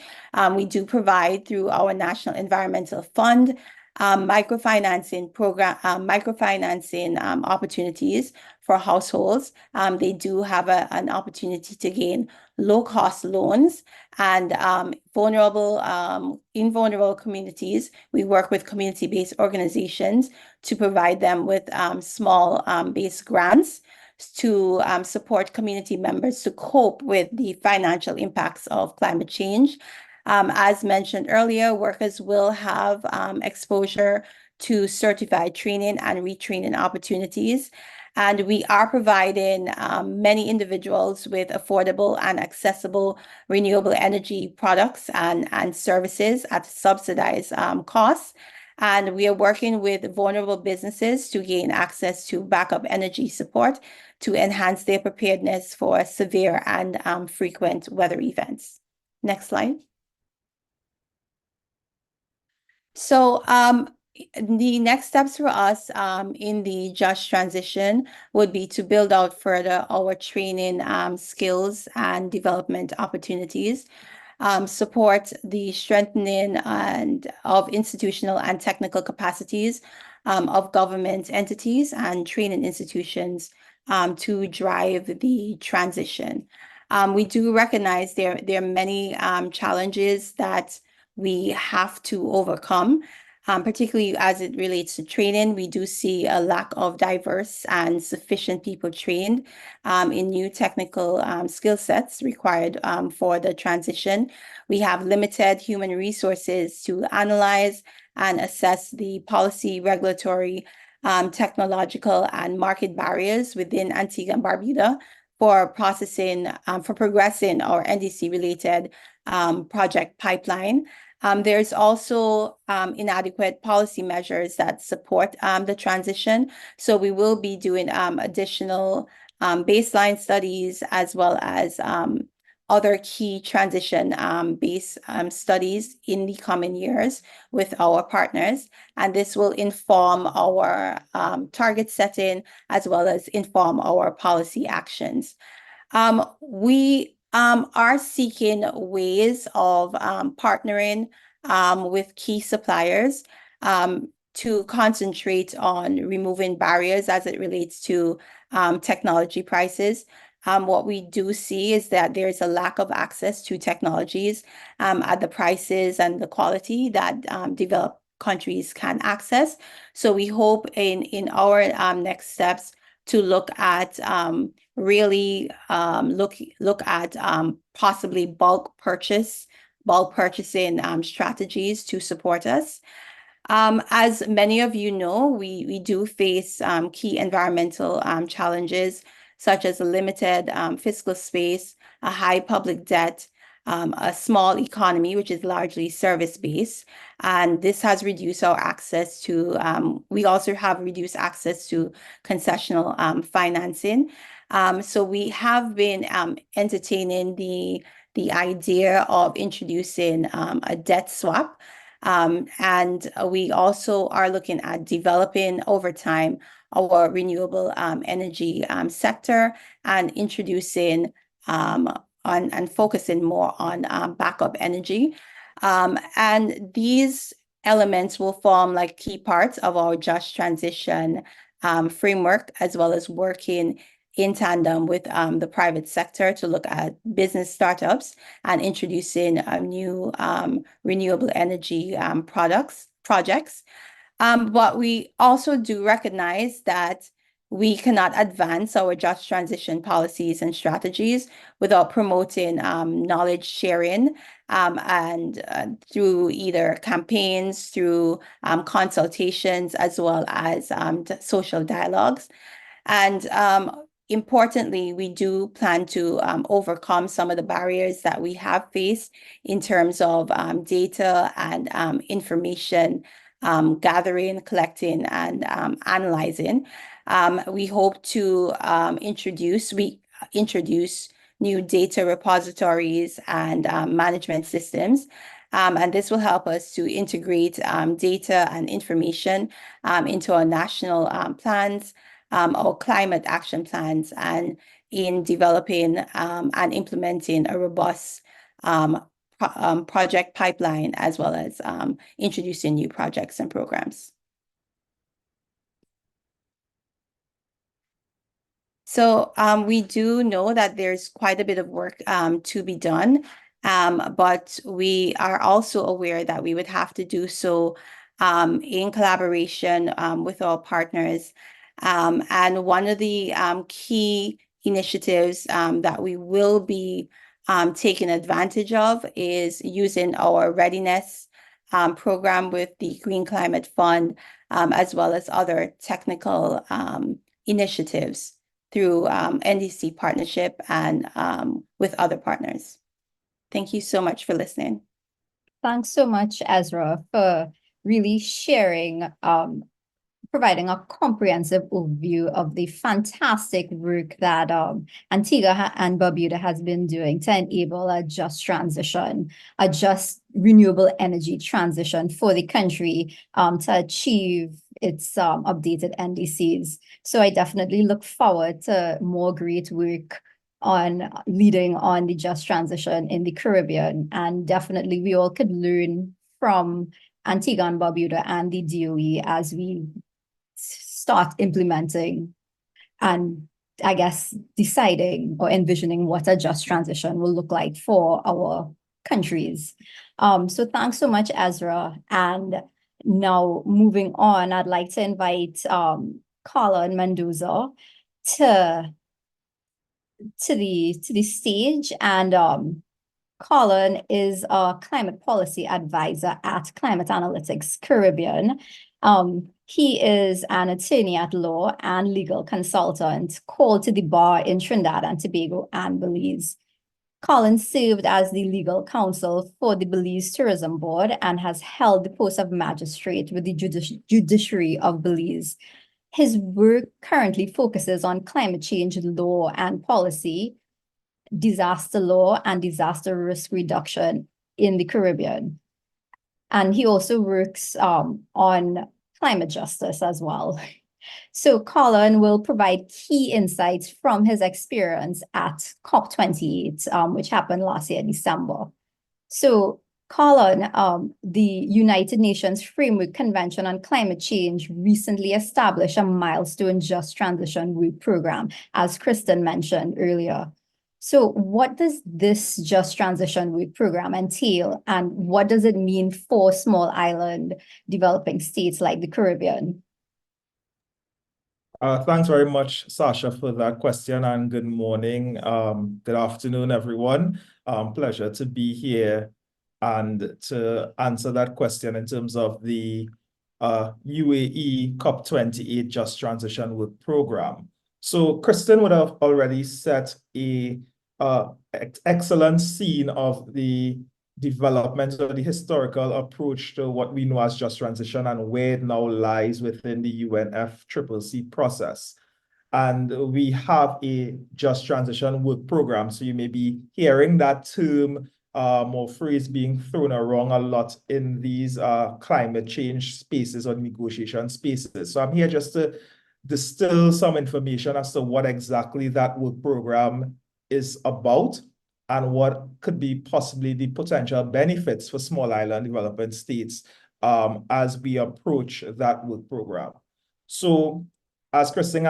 We do provide through our National Environmental Fund microfinancing opportunities for households. They do have an opportunity to gain low-cost loans, and in vulnerable communities, we work with community-based organizations to provide them with small base grants to support community members to cope with the financial impacts of climate change. As mentioned earlier, workers will have exposure to certified training and retraining opportunities. And we are providing many individuals with affordable and accessible renewable energy products and services at subsidized costs. And we are working with vulnerable businesses to gain access to backup energy support to enhance their preparedness for severe and frequent weather events. Next slide. So the next steps for us in the just transition would be to build out further our training skills and development opportunities, support the strengthening and of institutional and technical capacities of government entities and training institutions to drive the transition. We do recognize there are many challenges that we have to overcome. Particularly as it relates to training, we do see a lack of diverse and sufficient people trained in new technical skill sets required for the transition. We have limited human resources to analyze and assess the policy, regulatory, technological, and market barriers within Antigua and Barbuda for progressing our NDC-related project pipeline. There's also inadequate policy measures that support the transition. So we will be doing additional baseline studies as well as other key transition based studies in the coming years with our partners. And this will inform our target setting as well as inform our policy actions. We are seeking ways of partnering with key suppliers to concentrate on removing barriers as it relates to technology prices. What we do see is that there's a lack of access to technologies at the prices and the quality that developed countries can access. So we hope in our next steps to look at really look at possibly bulk purchasing strategies to support us. As many of you know, we do face key environmental challenges such as a limited fiscal space, a high public debt, a small economy, which is largely service-based. And this has reduced our access to, we also have reduced access to concessional financing. So we have been entertaining the idea of introducing a debt swap. And we also are looking at developing over time our renewable energy sector and introducing and focusing more on backup energy. And these elements will form like key parts of our just transition framework, as well as working in tandem with the private sector to look at business startups and introducing new renewable energy projects. But we also do recognize that we cannot advance our just transition policies and strategies without promoting knowledge sharing and through either campaigns, through consultations, as well as social dialogues. And importantly, we do plan to overcome some of the barriers that we have faced in terms of data and information gathering, collecting, and analyzing. We hope to introduce new data repositories and management systems. And this will help us to integrate data and information into our national plans, our climate action plans, and in developing and implementing a robust project pipeline, as well as introducing new projects and programs. So we do know that there's quite a bit of work to be done, but we are also aware that we would have to do so in collaboration with our partners. And one of the key initiatives that we will be taking advantage of is using our readiness program with the Green Climate Fund, as well as other technical initiatives through NDC partnership and with other partners. Thank you so much for listening. Thanks so much, Ezra, for really sharing providing a comprehensive overview of the fantastic work that Antigua and Barbuda has been doing to enable a just transition, a just renewable energy transition for the country to achieve its updated NDCs. So I definitely look forward to more great work on leading on the just transition in the Caribbean. And definitely we all could learn from Antigua and Barbuda and the DOE as we start implementing and I guess deciding or envisioning what a just transition will look like for our countries. So thanks so much, Ezra. And now moving on, I'd like to invite Carla and Mendoza to the stage. And Colin is a climate policy advisor at Climate Analytics Caribbean. He is an attorney at law and legal consultant called to the bar in Trinidad and Tobago and Belize. Colin served as the legal counsel for the Belize Tourism Board and has held the post of magistrate with the judiciary of Belize. His work currently focuses on climate change law and policy, disaster law, and disaster risk reduction in the Caribbean. And he also works on climate justice as well. So Colin will provide key insights from his experience at COP28, which happened last year, December. So Colin, the United Nations Framework Convention on Climate Change recently established a milestone just transition work program, as Kristin mentioned earlier. So what does this just transition work program entail, and what does it mean for small island developing states like the Caribbean? Thanks very much, Sasha, for that question, and good morning. Good afternoon, everyone. Pleasure to be here and to answer that question in terms of the UAE COP28 Just Transition Work Program. So Kristin would have already set a excellent scene of the development of the historical approach to what we know as just transition and where it now lies within the UNFCCC process. And we have a just transition work program. So you may be hearing that term or phrase being thrown around a lot in these climate change spaces or negotiation spaces. So I'm here just to distill some information as to what exactly that work program is about and what could be possibly the potential benefits for small island development states as we approach that work program. So as Kristin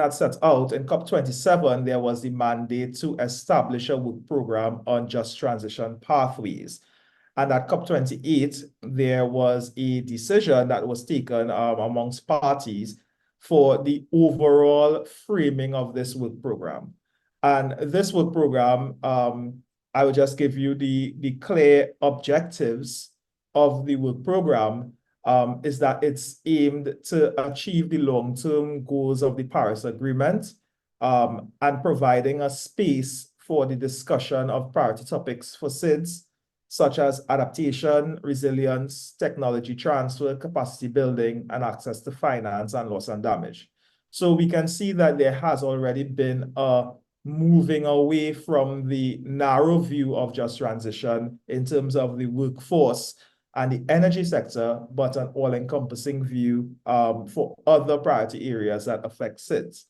had set out, in COP27, there was the mandate to establish a work program on just transition pathways. And at COP28, there was a decision that was taken amongst parties for the overall framing of this work program. And this work program, I will just give you the clear objectives of the work program, is that it's aimed to achieve the long-term goals of the Paris Agreement and providing a space for the discussion of priority topics for SIDS, such as adaptation, resilience, technology transfer, capacity building, and access to finance and loss and damage. So we can see that there has already been a moving away from the narrow view of just transition in terms of the workforce and the energy sector, but an all-encompassing view for other priority areas that affect SIDS.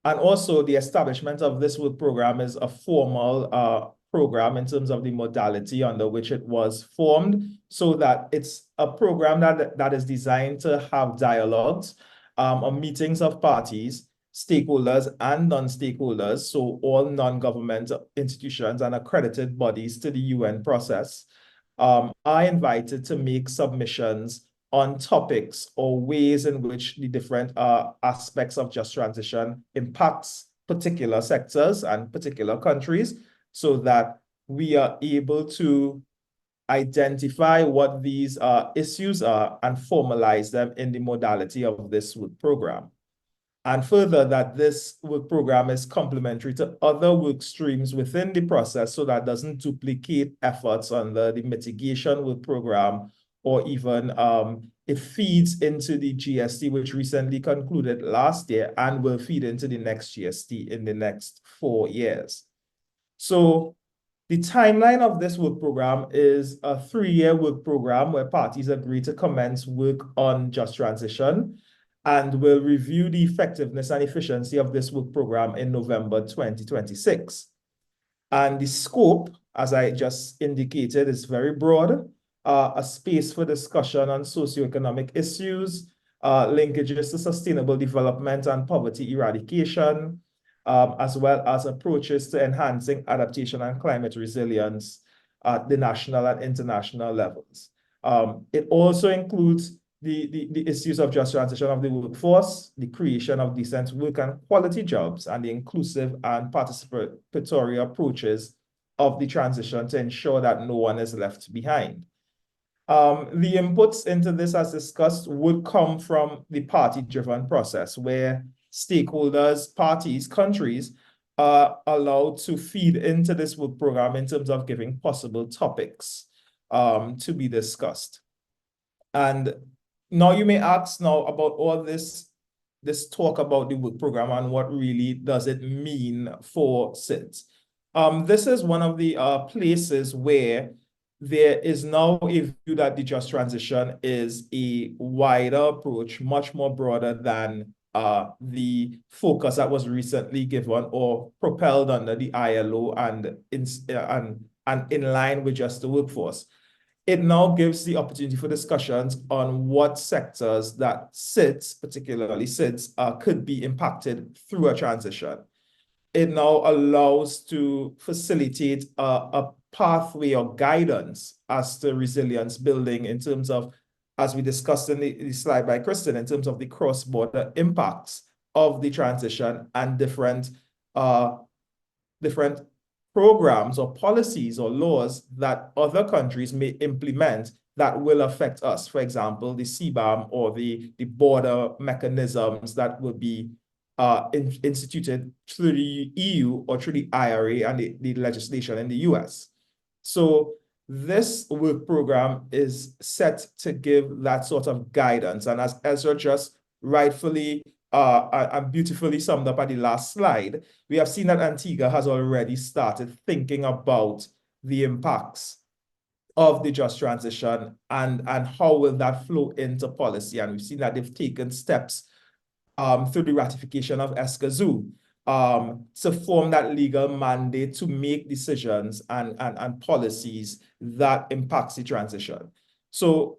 And also the establishment of this work program is a formal program in terms of the modality under which it was formed, so that it's a program that is designed to have dialogues on meetings of parties, stakeholders and non-stakeholders, so all non-government institutions and accredited bodies to the UN process, are invited to make submissions on topics or ways in which the different aspects of just transition impacts particular sectors and particular countries, so that we are able to identify what these issues are and formalize them in the modality of this work program. And further, that this work program is complementary to other work streams within the process, so that it doesn't duplicate efforts under the mitigation work program or even it feeds into the GST, which recently concluded last year and will feed into the next GST in the next 4 years. So the timeline of this work program is a 3-year work program where parties agree to commence work on just transition and will review the effectiveness and efficiency of this work program in November 2026. And the scope, as I just indicated, is very broad. A space for discussion on socioeconomic issues, linkages to sustainable development and poverty eradication, as well as approaches to enhancing adaptation and climate resilience at the national and international levels. It also includes the issues of just transition of the workforce, the creation of decent work and quality jobs, and the inclusive and participatory approaches of the transition to ensure that no one is left behind. The inputs into this, as discussed, would come from the party-driven process where stakeholders, parties, countries are allowed to feed into this work program in terms of giving possible topics to be discussed. And now you may ask now about all this talk about the work program and what really does it mean for SIDS. This is one of the places where there is now a view that the just transition is a wider approach, much more broader than the focus that was recently given or propelled under the ILO and in line with just the workforce. It now gives the opportunity for discussions on what sectors that SIDS, particularly SIDS, could be impacted through a transition. It now allows to facilitate a pathway or guidance as to resilience building in terms of, as we discussed in the slide by Kristin, in terms of the cross-border impacts of the transition and different programs or policies or laws that other countries may implement that will affect us. For example, the CBAM or the border mechanisms that will be instituted through the EU or through the IRA and the legislation in the US. So this work program is set to give that sort of guidance. And as Ezra just rightfully and beautifully summed up at the last slide, we have seen that Antigua has already started thinking about the impacts of the just transition and how will that flow into policy. And we've seen that they've taken steps through the ratification of Escazú to form that legal mandate to make decisions and policies that impacts the transition. So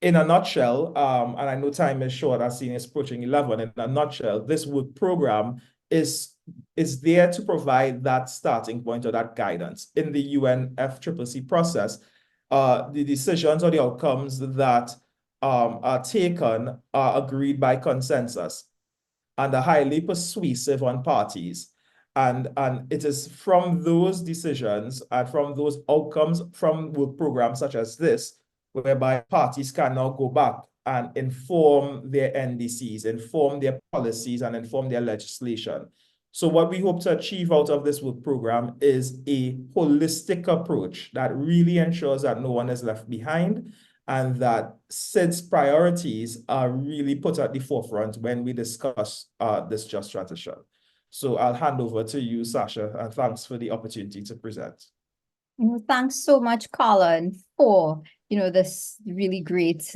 in a nutshell, and I know time is short, as seen is approaching 11, in a nutshell, this work program is there to provide that starting point or that guidance. In the UNFCCC process, the decisions or the outcomes that are taken are agreed by consensus and are highly persuasive on parties. And it is from those decisions and from those outcomes from work programs such as this, whereby parties can now go back and inform their NDCs, inform their policies, and inform their legislation. So what we hope to achieve out of this work program is a holistic approach that really ensures that no one is left behind and that SIDS priorities are really put at the forefront when we discuss this just transition. So I'll hand over to you, Sasha, and thanks for the opportunity to present. Thanks so much, Colin, for this really great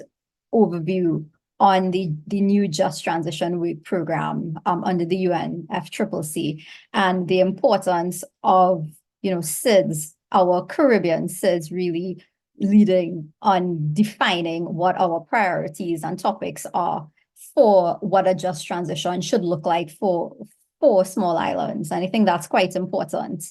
overview on the new Just Transition Work Program under the UNFCCC and the importance of SIDS, our Caribbean SIDS, really leading on defining what our priorities and topics are for what a just transition should look like for small islands. And I think that's quite important.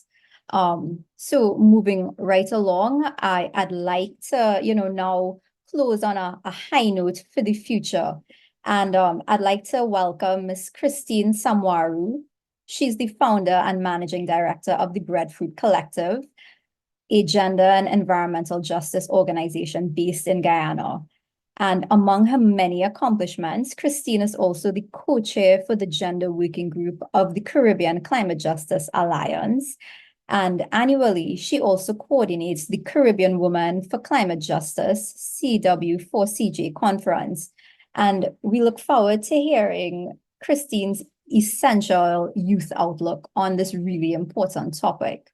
So moving right along, I'd like to, now close on a high note for the future. And I'd like to welcome Ms. Kristin Samwaru. She's the founder and managing director of the Breadfruit Collective, a gender and environmental justice organization based in Guyana. And among her many accomplishments, Kristin is also the co-chair for the Gender Working Group of the Caribbean Climate Justice Alliance. And annually, she also coordinates the Caribbean Women for Climate Justice CW4CJ conference. And we look forward to hearing Kristin's essential youth outlook on this really important topic.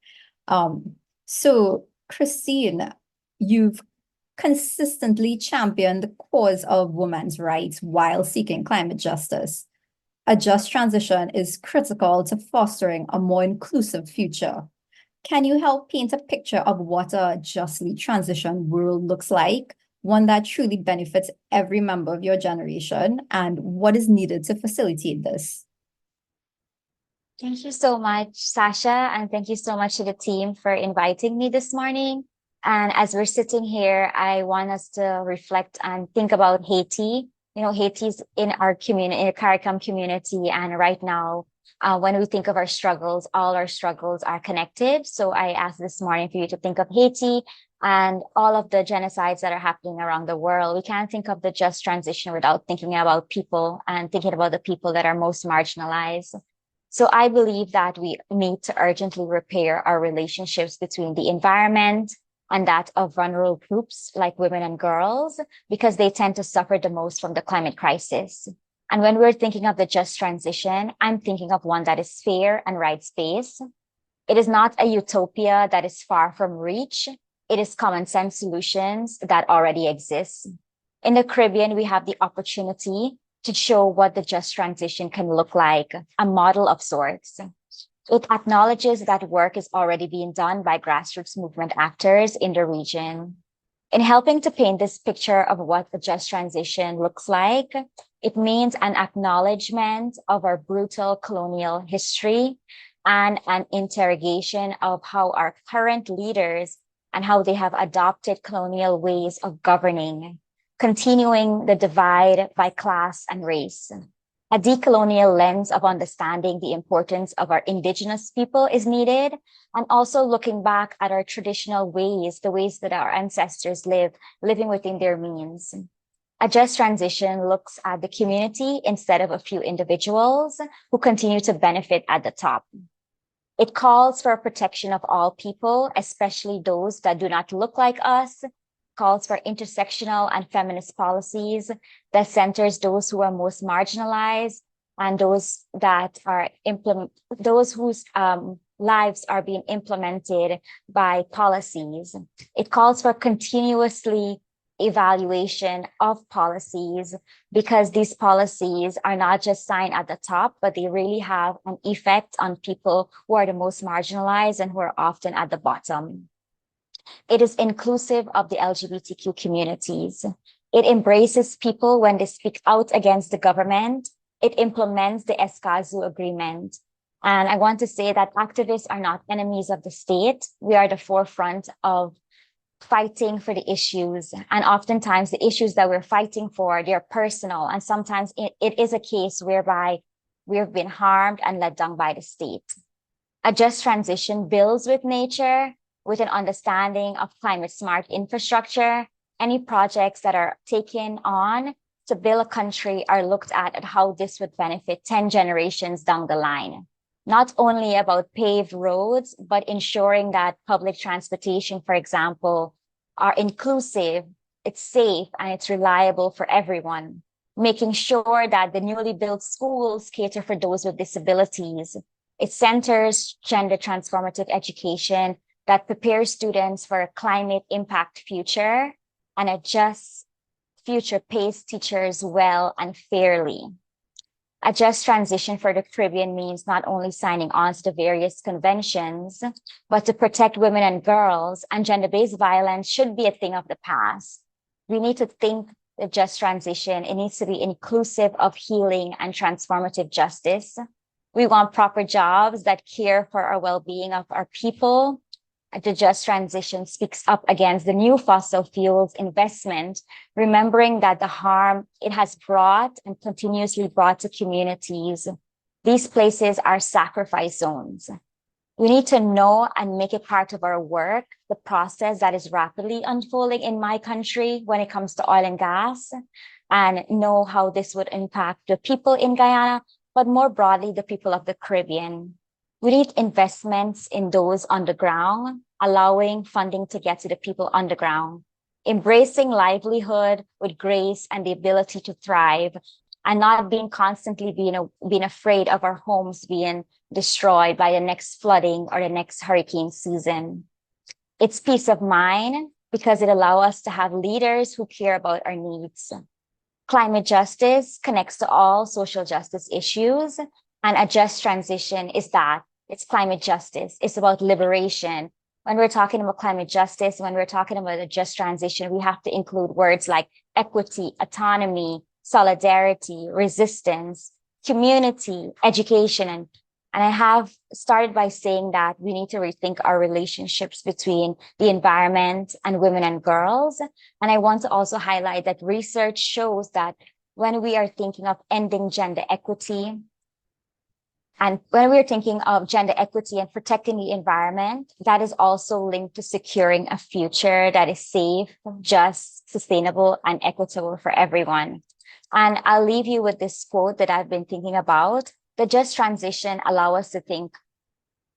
So, Kristin, you've consistently championed the cause of women's rights while seeking climate justice. A just transition is critical to fostering a more inclusive future. Can you help paint a picture of what a justly transitioned world looks like, one that truly benefits every member of your generation, and what is needed to facilitate this? Thank you so much, Sasha, and thank you so much to the team for inviting me this morning. And as we're sitting here, I want us to reflect and think about Haiti. You know, Haiti's in our community, in the CARICOM community, and right now, when we think of our struggles, all our struggles are connected. So I asked this morning for you to think of Haiti and all of the genocides that are happening around the world. We can't think of the just transition without thinking about people and thinking about the people that are most marginalized. So I believe that we need to urgently repair our relationships between the environment and that of vulnerable groups like women and girls, because they tend to suffer the most from the climate crisis. And when we're thinking of the just transition, I'm thinking of one that is fair and rights-based. It is not a utopia that is far from reach. It is common sense solutions that already exist. In the Caribbean, we have the opportunity to show what the just transition can look like, a model of sorts. It acknowledges that work is already being done by grassroots movement actors in the region. In helping to paint this picture of what the just transition looks like, it means an acknowledgement of our brutal colonial history and an interrogation of how our current leaders and how they have adopted colonial ways of governing, continuing the divide by class and race. A decolonial lens of understanding the importance of our indigenous people is needed, and also looking back at our traditional ways, the ways that our ancestors living within their means. A just transition looks at the community instead of a few individuals who continue to benefit at the top. It calls for protection of all people, especially those that do not look like us, calls for intersectional and feminist policies that centers those who are most marginalized and those that are those whose lives are being implemented by policies. It calls for continuously evaluation of policies, because these policies are not just signed at the top, but they really have an effect on people who are the most marginalized and who are often at the bottom. It is inclusive of the LGBTQ communities. It embraces people when they speak out against the government. It implements the Escazú Agreement. And I want to say that activists are not enemies of the state. We are the forefront of fighting for the issues. And oftentimes the issues that we're fighting for, they're personal. And sometimes it is a case whereby we've been harmed and let down by the state. A just transition builds with nature, with an understanding of climate smart infrastructure. Any projects that are taken on to build a country are looked at how this would benefit 10 generations down the line. Not only about paved roads, but ensuring that public transportation, for example, are inclusive, it's safe, and it's reliable for everyone. Making sure that the newly built schools cater for those with disabilities. It centers gender transformative education that prepares students for a climate impact future, and a just future pays teachers well and fairly. A just transition for the Caribbean means not only signing on to the various conventions, but to protect women and girls, and gender-based violence should be a thing of the past. We need to think the just transition, it needs to be inclusive of healing and transformative justice. We want proper jobs that care for our well-being of our people. The just transition speaks up against the new fossil fuels investment, remembering that the harm it has brought and continuously brought to communities. These places are sacrifice zones. We need to know and make it part of our work, the process that is rapidly unfolding in my country when it comes to oil and gas, and know how this would impact the people in Guyana, but more broadly, the people of the Caribbean. We need investments in those on the ground, allowing funding to get to the people on the ground, embracing livelihood with grace and the ability to thrive, and not being constantly being afraid of our homes being destroyed by the next flooding or the next hurricane season. It's peace of mind because it allows us to have leaders who care about our needs. Climate justice connects to all social justice issues, and a just transition is that. It's climate justice. It's about liberation. When we're talking about climate justice, when we're talking about a just transition, we have to include words like equity, autonomy, solidarity, resistance, community, education, and I have started by saying that we need to rethink our relationships between the environment and women and girls. And I want to also highlight that research shows that when we are thinking of ending gender equity, and when we're thinking of gender equity and protecting the environment, that is also linked to securing a future that is safe, just, sustainable, and equitable for everyone. And I'll leave you with this quote that I've been thinking about. The just transition allows us to think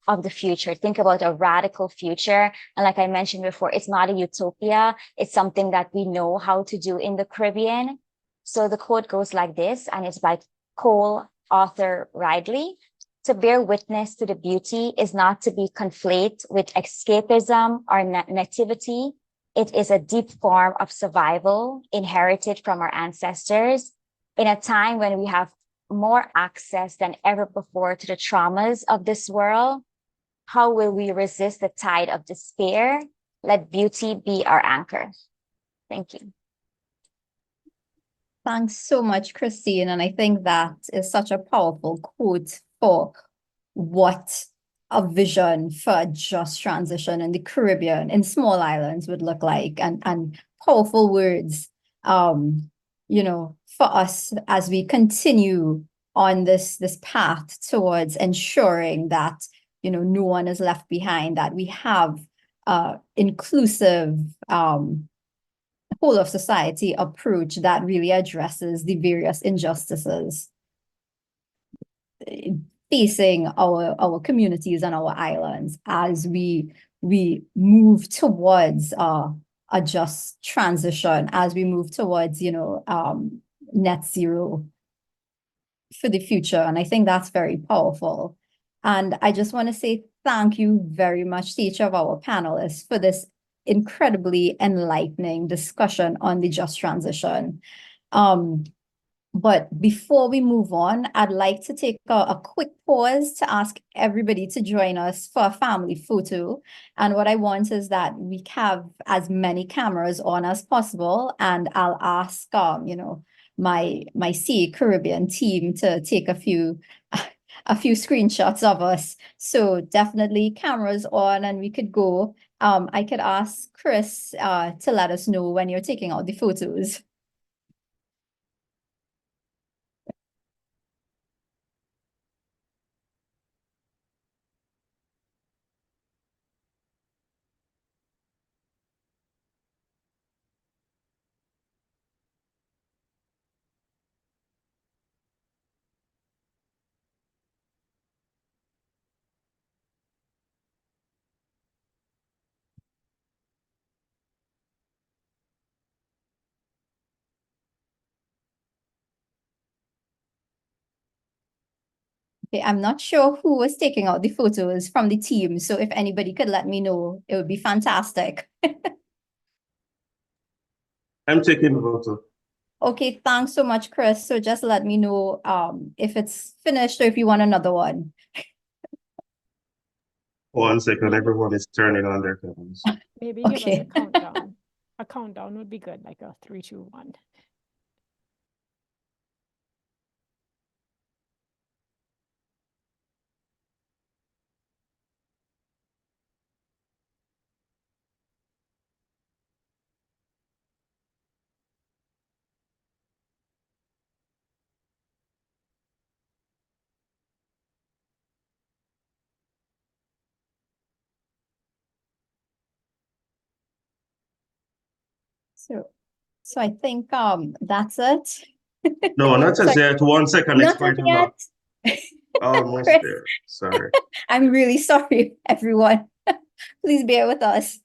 of the future, think about a radical future. And like I mentioned before, it's not a utopia. It's something that we know how to do in the Caribbean. So the quote goes like this, and it's by co-author Ridley. To bear witness to the beauty is not to be conflate with escapism or nativity. It is a deep form of survival inherited from our ancestors in a time when we have more access than ever before to the traumas of this world. How will we resist the tide of despair? Let beauty be our anchor. Thank you. Thanks so much, Kristin. And I think that is such a powerful quote for what a vision for a just transition in the Caribbean, in small islands would look like, and powerful words, for us as we continue on this path towards ensuring that, no one is left behind, that we have inclusive whole of society approach that really addresses the various injustices facing our communities and our islands as we move towards a just transition, as we move towards net zero for the future. And I think that's very powerful. And I just want to say thank you very much to each of our panelists for this incredibly enlightening discussion on the just transition. But before we move on, I'd like to take a quick pause to ask everybody to join us for a family photo. And what I want is that we have as many cameras on as possible. And I'll ask, my CA Caribbean team to take a few screenshots of us. So definitely cameras on, and we could go. I could ask Chris to let us know when you're taking out the photos. Okay, I'm not sure who was taking out the photos from the team, so if anybody could let me know, it would be fantastic. I'm taking the photo. Okay, thanks so much, Chris. So just let me know if it's finished or if you want another one. 1 second, everyone is turning on their cameras. Maybe give us Okay. a countdown. A countdown would be good, like a 3, 2, 1. So I think that's it. No, not as Sorry, yet. 1 second, it's not quite a yet. lot. Almost Chris. there. Sorry. I'm really sorry, everyone. Please bear with us.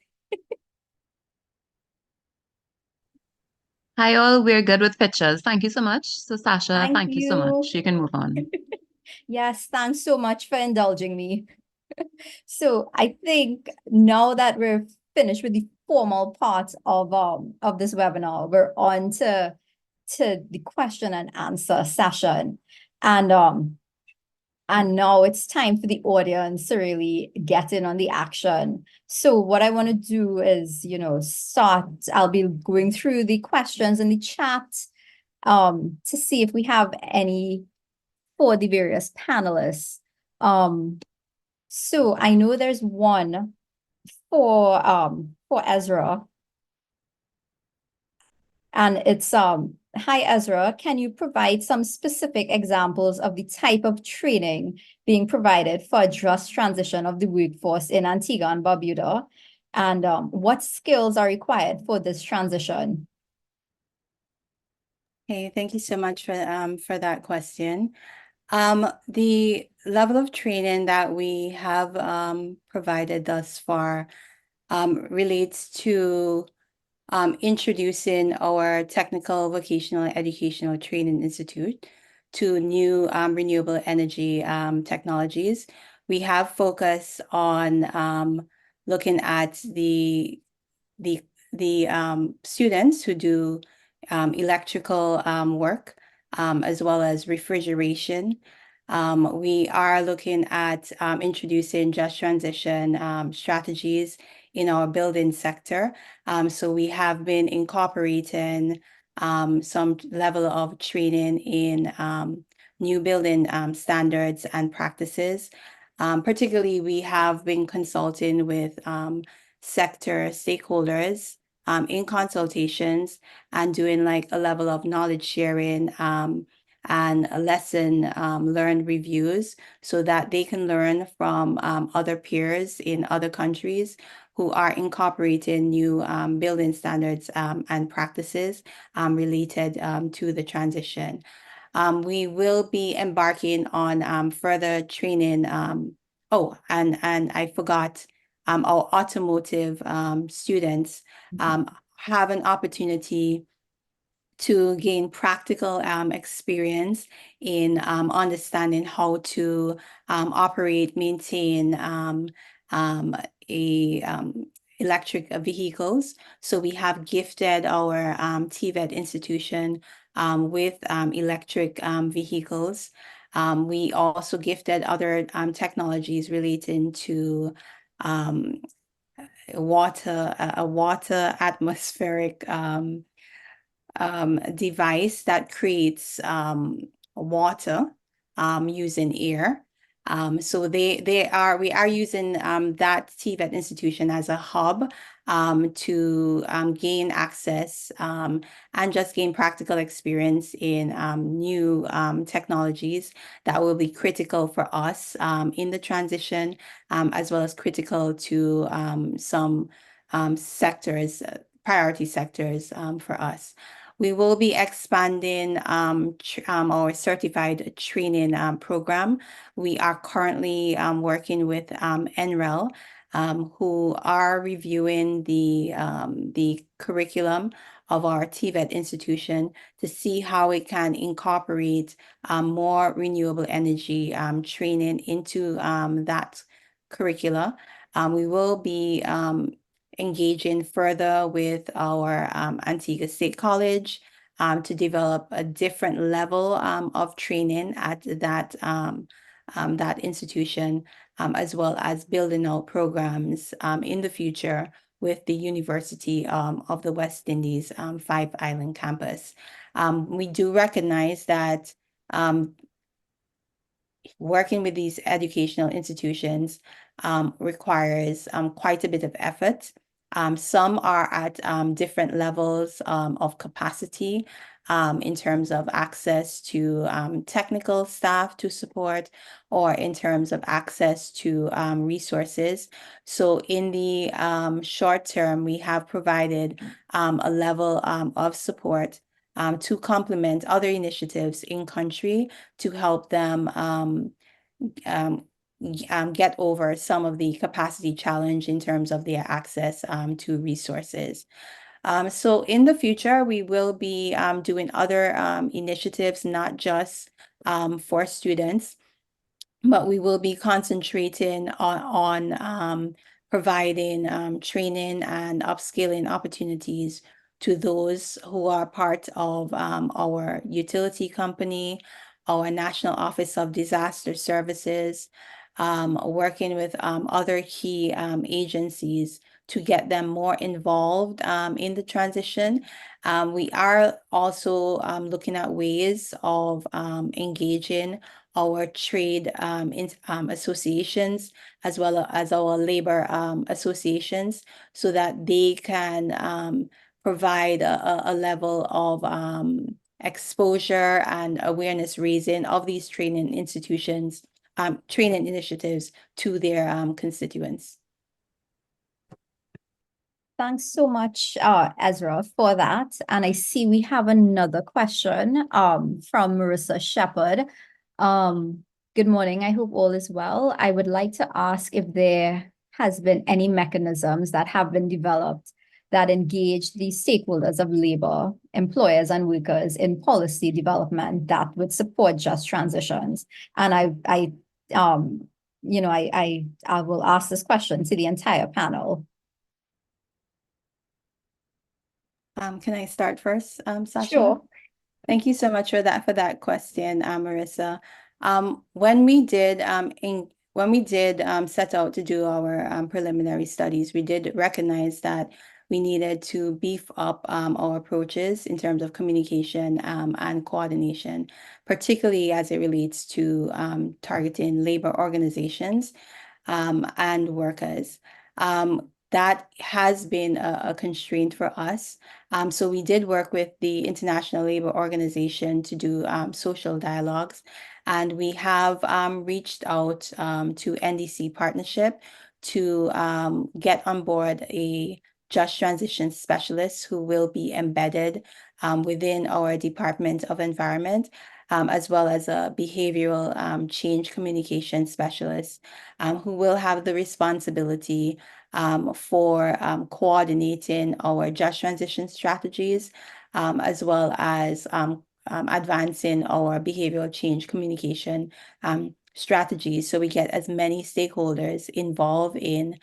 Hi all, we're good with pictures. Thank you so much. So Sasha, thank you so you. much. You can move on. Yes, thanks so much for indulging me. So I think now that we're finished with the formal part of this webinar, we're on to the question and answer session. And now it's time for the audience to really get in on the action. So what I want to do is, I'll be going through the questions in the chat to see if we have any for the various panelists. So I know there's one for Ezra. And it's hi Ezra, can you provide some specific examples of the type of training being provided for a just transition of the workforce in Antigua and Barbuda? And what skills are required for this transition? Okay, thank you so much for that question. The level of training that we have provided thus far relates to introducing our Technical Vocational Educational Training Institute to new renewable energy technologies. We have focused on looking at the students who do electrical work as well as refrigeration. We are looking at introducing just transition strategies in our building sector. So we have been incorporating some level of training in new building standards and practices. Particularly, we have been consulting with sector stakeholders in consultations and doing like a level of knowledge sharing and a lesson learned reviews so that they can learn from other peers in other countries who are incorporating new building standards and practices related to the transition. We will be embarking on further training. And I forgot, our automotive students have an opportunity to gain practical experience in understanding how to operate, maintain electric vehicles. So we have gifted our TVET institution with electric vehicles. We also gifted other technologies relating to a water atmospheric device that creates water using air. So we are using that TVET institution as a hub to gain access and just gain practical experience in new technologies that will be critical for us in the transition, as well as critical to some sectors, priority sectors for us. We will be expanding our certified training program. We are currently working with NREL, who are reviewing the curriculum of our TVET institution to see how it can incorporate more renewable energy training into that curricula. We will be engaging further with our Antigua State College to develop a different level of training at that institution, as well as building out programs in the future with the University of the West Indies Five Island campus. We do recognize that working with these educational institutions requires quite a bit of effort. Some are at different levels of capacity in terms of access to technical staff to support, or in terms of access to resources. So in the short term, we have provided a level of support to complement other initiatives in country to help them get over some of the capacity challenge in terms of their access to resources. So in the future, we will be doing other initiatives, not just for students, but we will be concentrating on providing training and upskilling opportunities to those who are part of our utility company, our National Office of Disaster Services, working with other key agencies to get them more involved in the transition. We are also looking at ways of engaging our trade associations as well as our labor associations so that they can provide a level of exposure and awareness raising of these training institutions, training initiatives to their constituents. Thanks so much, Ezra, for that. And I see we have another question from Marissa Shepherd. Good morning. I hope all is well. I would like to ask if there has been any mechanisms that have been developed that engage the stakeholders of labor, employers, and workers in policy development that would support just transitions. And I will ask this question to the entire panel. Can I start first, Sasha? Sure. Thank you so much for that question, Marissa. When we did set out to do our preliminary studies, we did recognize that we needed to beef up our approaches in terms of communication and coordination, particularly as it relates to targeting labor organizations and workers. That has been a constraint for us. So we did work with the International Labor Organization to do social dialogues, and we have reached out to NDC Partnership to get on board a just transition specialist who will be embedded within our Department of Environment, as well as a behavioral change communication specialist who will have the responsibility for coordinating our just transition strategies, as well as advancing our behavioral change communication strategies so we get as many stakeholders involved in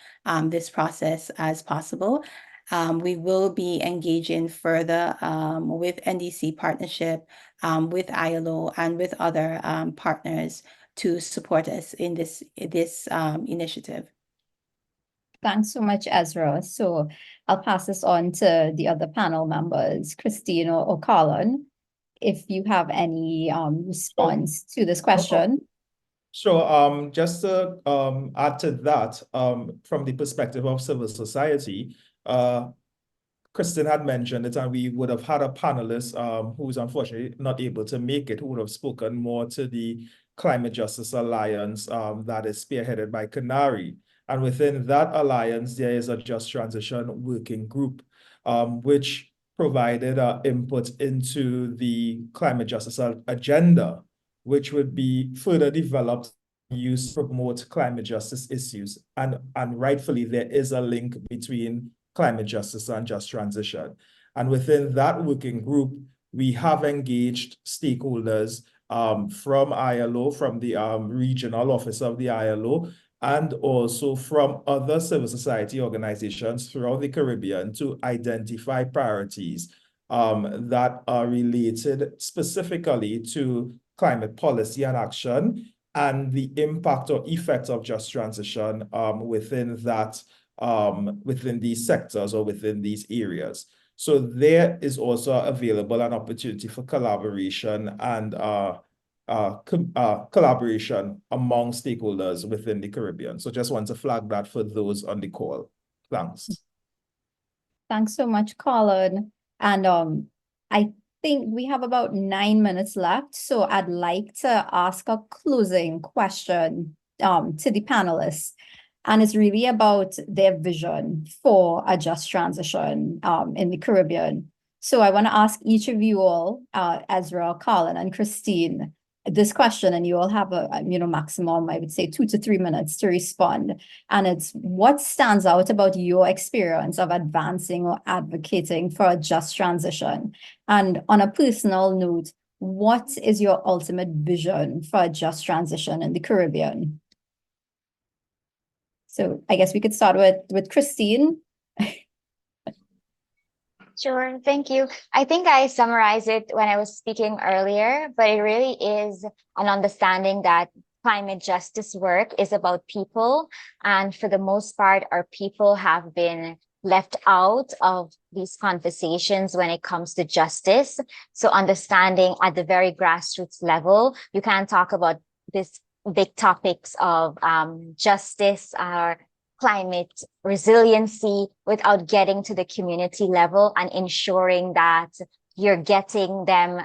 this process as possible. We will be engaging further with NDC Partnership, with ILO, and with other partners to support us in this initiative. Thanks so much, Ezra. So I'll pass this on to the other panel members, Kristin or Colin, if you have any response to this question. Sure. Just to add to that, from the perspective of civil society, Kristin had mentioned it, and we would have had a panelist who's unfortunately not able to make it, who would have spoken more to the Climate Justice Alliance that is spearheaded by Canary. And within that alliance, there is a Just Transition Working Group, which provided input into the climate justice agenda, which would be further developed, used to promote climate justice issues. And rightfully, there is a link between climate justice and just transition. And within that working group, we have engaged stakeholders from ILO, from the regional office of the ILO, and also from other civil society organizations throughout the Caribbean to identify priorities that are related specifically to climate policy and action and the impact or effect of just transition within these sectors or within these areas. So there is also available an opportunity for collaboration and collaboration among stakeholders within the Caribbean. So just want to flag that for those on the call. Thanks. Thanks so much, Colin. And I think we have about 9 minutes left. So I'd like to ask a closing question to the panelists. And it's really about their vision for a just transition in the Caribbean. So I want to ask each of you all, Ezra, Colin, and Kristin, this question, and you all have a maximum, I would say 2 to 3 minutes to respond. And it's, what stands out about your experience of advancing or advocating for a just transition? And on a personal note, what is your ultimate vision for a just transition in the Caribbean? So I guess we could start with Kristin. Sure, thank you. I think I summarized it when I was speaking earlier, but it really is an understanding that climate justice work is about people. And for the most part, our people have been left out of these conversations when it comes to justice. So understanding at the very grassroots level, you can't talk about this big topics of justice or climate resiliency without getting to the community level and ensuring that you're getting them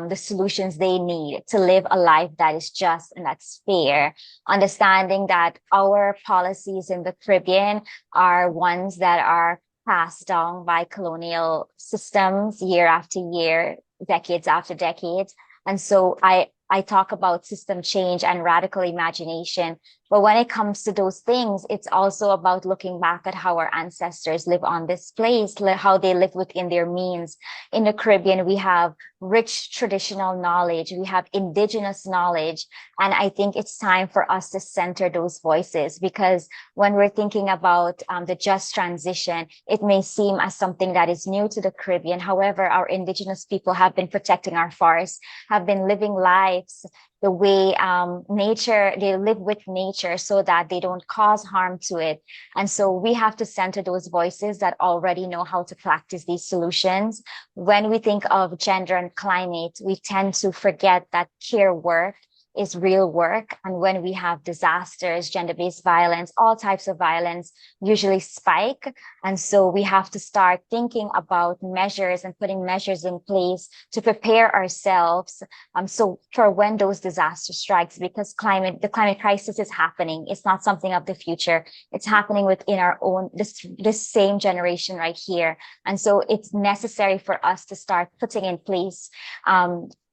the solutions they need to live a life that is just and that's fair. Understanding that our policies in the Caribbean are ones that are passed down by colonial systems year after year, decades after decades. And so I talk about system change and radical imagination. But when it comes to those things, it's also about looking back at how our ancestors live on this place, how they live within their means. In the Caribbean, we have rich traditional knowledge, we have indigenous knowledge. And I think it's time for us to center those voices, because when we're thinking about the just transition, it may seem as something that is new to the Caribbean. However, our indigenous people have been protecting our forests, have been living lives the way nature, they live with nature so that they don't cause harm to it. And so we have to center those voices that already know how to practice these solutions. When we think of gender and climate, we tend to forget that care work is real work. And when we have disasters, gender-based violence, all types of violence usually spike. And so we have to start thinking about measures and putting measures in place to prepare ourselves. So for when those disaster strikes, because the climate crisis is happening. It's not something of the future. It's happening within our own, this same generation right here. And so it's necessary for us to start putting in place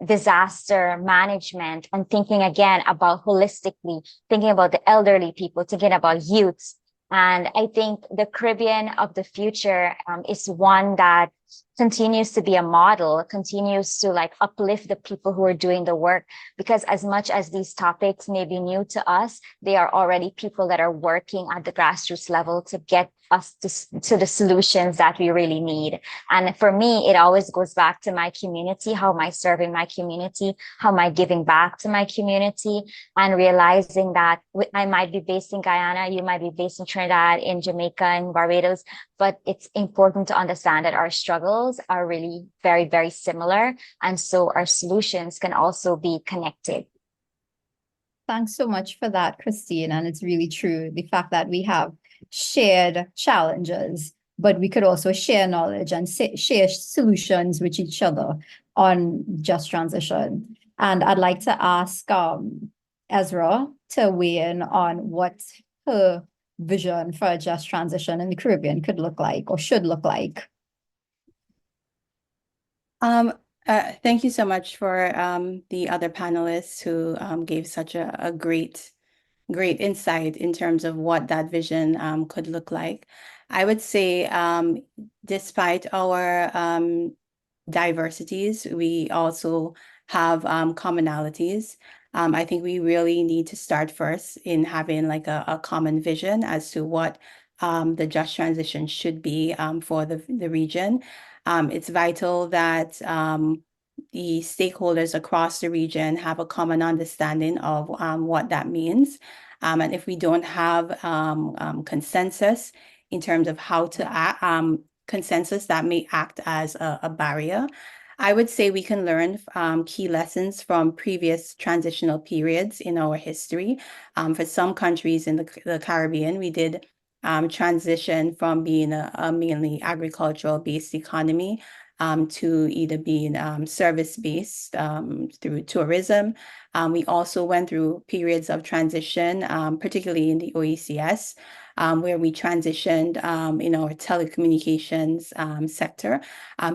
disaster management and thinking again about holistically, thinking about the elderly people, thinking about youths. And I think the Caribbean of the future is one that continues to be a model, continues to like uplift the people who are doing the work, because as much as these topics may be new to us, they are already people that are working at the grassroots level to get us to the solutions that we really need. And for me, it always goes back to my community. How am I serving my community? How am I giving back to my community? And realizing that I might be based in Guyana, you might be based in Trinidad, in Jamaica, in Barbados, but it's important to understand that our struggles are really very, very similar. And so our solutions can also be connected. Thanks so much for that, Kristin. And it's really true. The fact that we have shared challenges, but we could also share knowledge and share solutions with each other on just transition. And I'd like to ask Ezra to weigh in on what her vision for a just transition in the Caribbean could look like or should look like. Thank you so much for the other panelists who gave such a great insight in terms of what that vision could look like. I would say, despite our diversities, we also have commonalities. I think we really need to start first in having like a common vision as to what the just transition should be for the region. It's vital that the stakeholders across the region have a common understanding of what that means. And if we don't have consensus in terms of how to act, consensus that may act as a barrier, I would say we can learn key lessons from previous transitional periods in our history. For some countries in the Caribbean, we did transition from being a mainly agricultural-based economy to either being service-based through tourism. We also went through periods of transition, particularly in the OECS, where we transitioned in our telecommunications sector.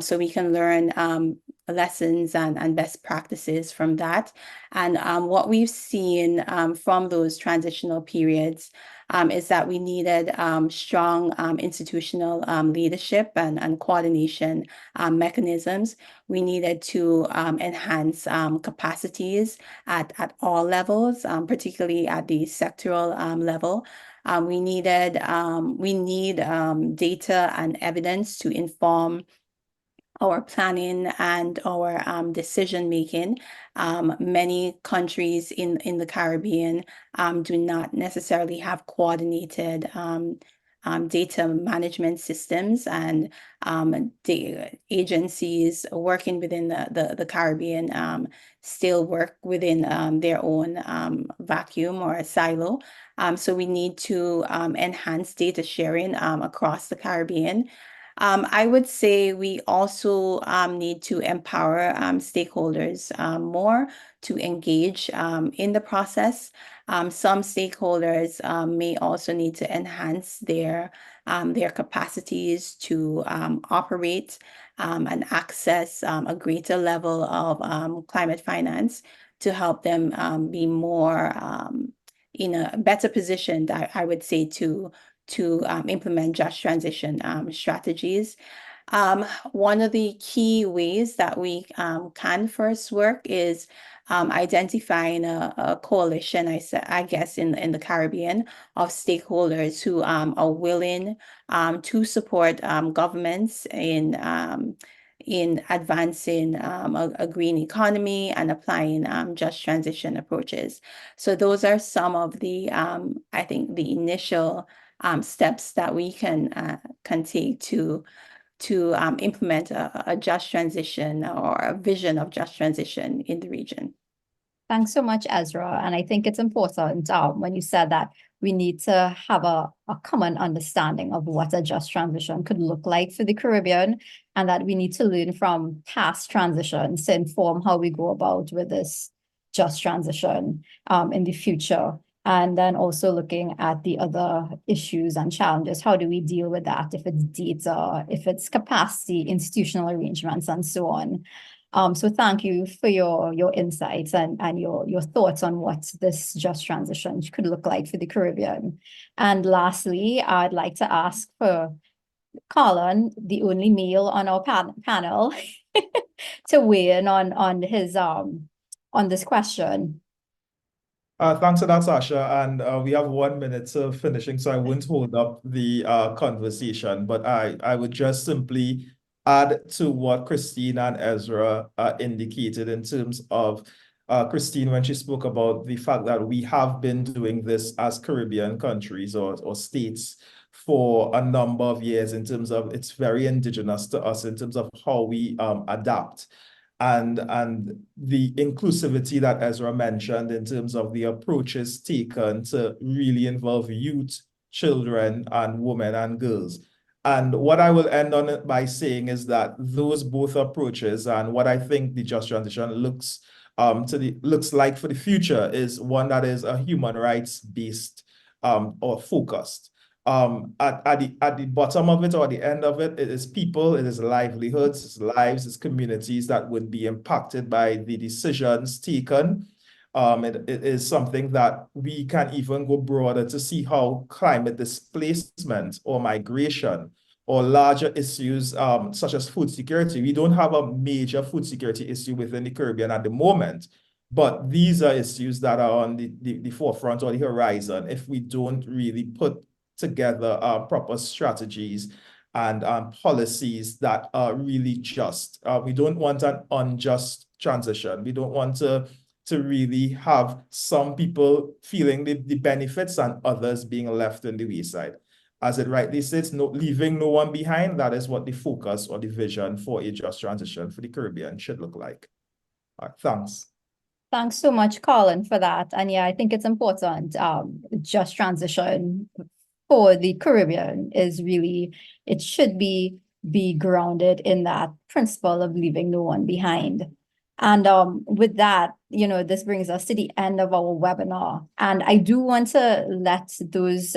So we can learn lessons and best practices from that. And what we've seen from those transitional periods is that we needed strong institutional leadership and coordination mechanisms. We needed to enhance capacities at all levels, particularly at the sectoral level. We need data and evidence to inform our planning and our decision making. Many countries in the Caribbean do not necessarily have coordinated data management systems, and the agencies working within the Caribbean still work within their own vacuum or a silo. So we need to enhance data sharing across the Caribbean. I would say we also need to empower stakeholders more to engage in the process. Some stakeholders may also need to enhance their capacities to operate and access a greater level of climate finance to help them be more in a better position, I would say, to implement just transition strategies. One of the key ways that we can first work is identifying a coalition, I guess, in the Caribbean of stakeholders who are willing to support governments in advancing a green economy and applying just transition approaches. So those are some of the, I think, the initial steps that we can take to implement a just transition or a vision of just transition in the region. Thanks so much, Ezra. And I think it's important when you said that we need to have a common understanding of what a just transition could look like for the Caribbean, and that we need to learn from past transitions to inform how we go about with this just transition in the future. And then also looking at the other issues and challenges. How do we deal with that? If it's data, if it's capacity, institutional arrangements, and so on. So thank you for your insights and your thoughts on what this just transition could look like for the Caribbean. And lastly, I'd like to ask for Colin, the only male on our panel, to weigh in on his on this question. Thanks for that, Sasha. And we have 1 minute to finishing, so I won't hold up the conversation, but I would just simply add to what Kristin and Ezra indicated in terms of Kristin, when she spoke about the fact that we have been doing this as Caribbean countries or states for a number of years in terms of it's very indigenous to us in terms of how we adapt. And the inclusivity that Ezra mentioned in terms of the approaches taken to really involve youth, children, and women and girls. And what I will end on it by saying is that those both approaches and what I think the just transition looks like for the future is one that is a human rights based or focused. At the bottom of it or the end of it, it is people, it is livelihoods, it's lives, it's communities that would be impacted by the decisions taken. It is something that we can even go broader to see how climate displacement or migration or larger issues such as food security. We don't have a major food security issue within the Caribbean at the moment, but these are issues that are on the forefront or the horizon if we don't really put together proper strategies and policies that are really just. We don't want an unjust transition. We don't want to really have some people feeling the benefits and others being left in the wayside. As it rightly says, leaving no one behind. That is what the focus or the vision for a just transition for the Caribbean should look like. All right, thanks. Thanks so much, Colin, for that. And yeah, I think it's important. Just transition for the Caribbean is really, it should be grounded in that principle of leaving no one behind. And with that, this brings us to the end of our webinar. And I do want to let those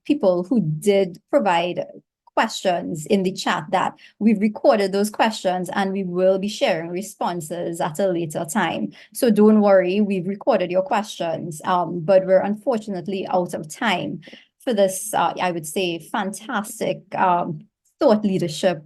people who did provide questions in the chat that we've recorded those questions and we will be sharing responses at a later time. So don't worry, we've recorded your questions, but we're unfortunately out of time for this, I would say, fantastic thought leadership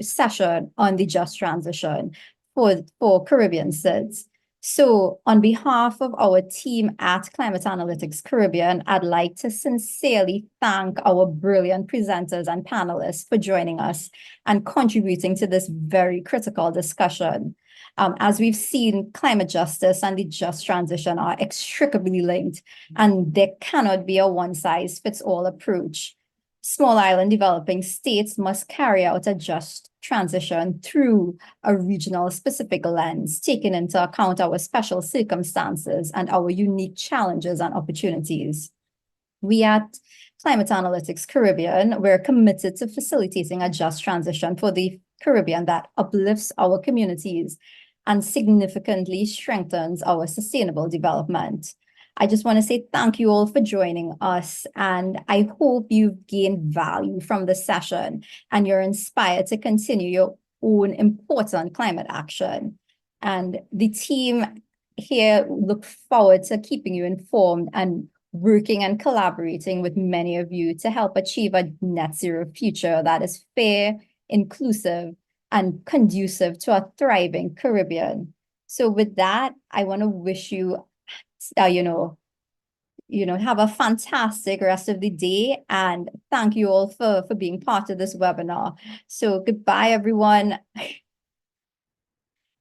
session on the just transition for Caribbean SIDS. So on behalf of our team at Climate Analytics Caribbean, I'd like to sincerely thank our brilliant presenters and panelists for joining us and contributing to this very critical discussion. As we've seen, climate justice and the just transition are inextricably linked, and there cannot be a one-size-fits-all approach. Small island developing states must carry out a just transition through a regional specific lens, taking into account our special circumstances and our unique challenges and opportunities. We at Climate Analytics Caribbean, we're committed to facilitating a just transition for the Caribbean that uplifts our communities and significantly strengthens our sustainable development. I just want to say thank you all for joining us, and I hope you've gained value from this session and you're inspired to continue your own important climate action. And the team here look forward to keeping you informed and working and collaborating with many of you to help achieve a net zero future that is fair, inclusive, and conducive to a thriving Caribbean. So with that, I want to wish you have a fantastic rest of the day, and thank you all for being part of this webinar. So goodbye, everyone.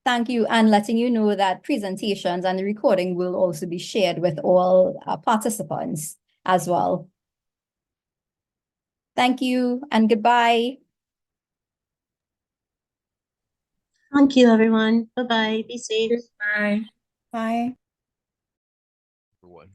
Thank you, and letting you know that presentations and the recording will also be shared with all participants as well. Thank you, and goodbye. Thank you, everyone. Bye-bye. Be safe. Bye. Bye. Everyone.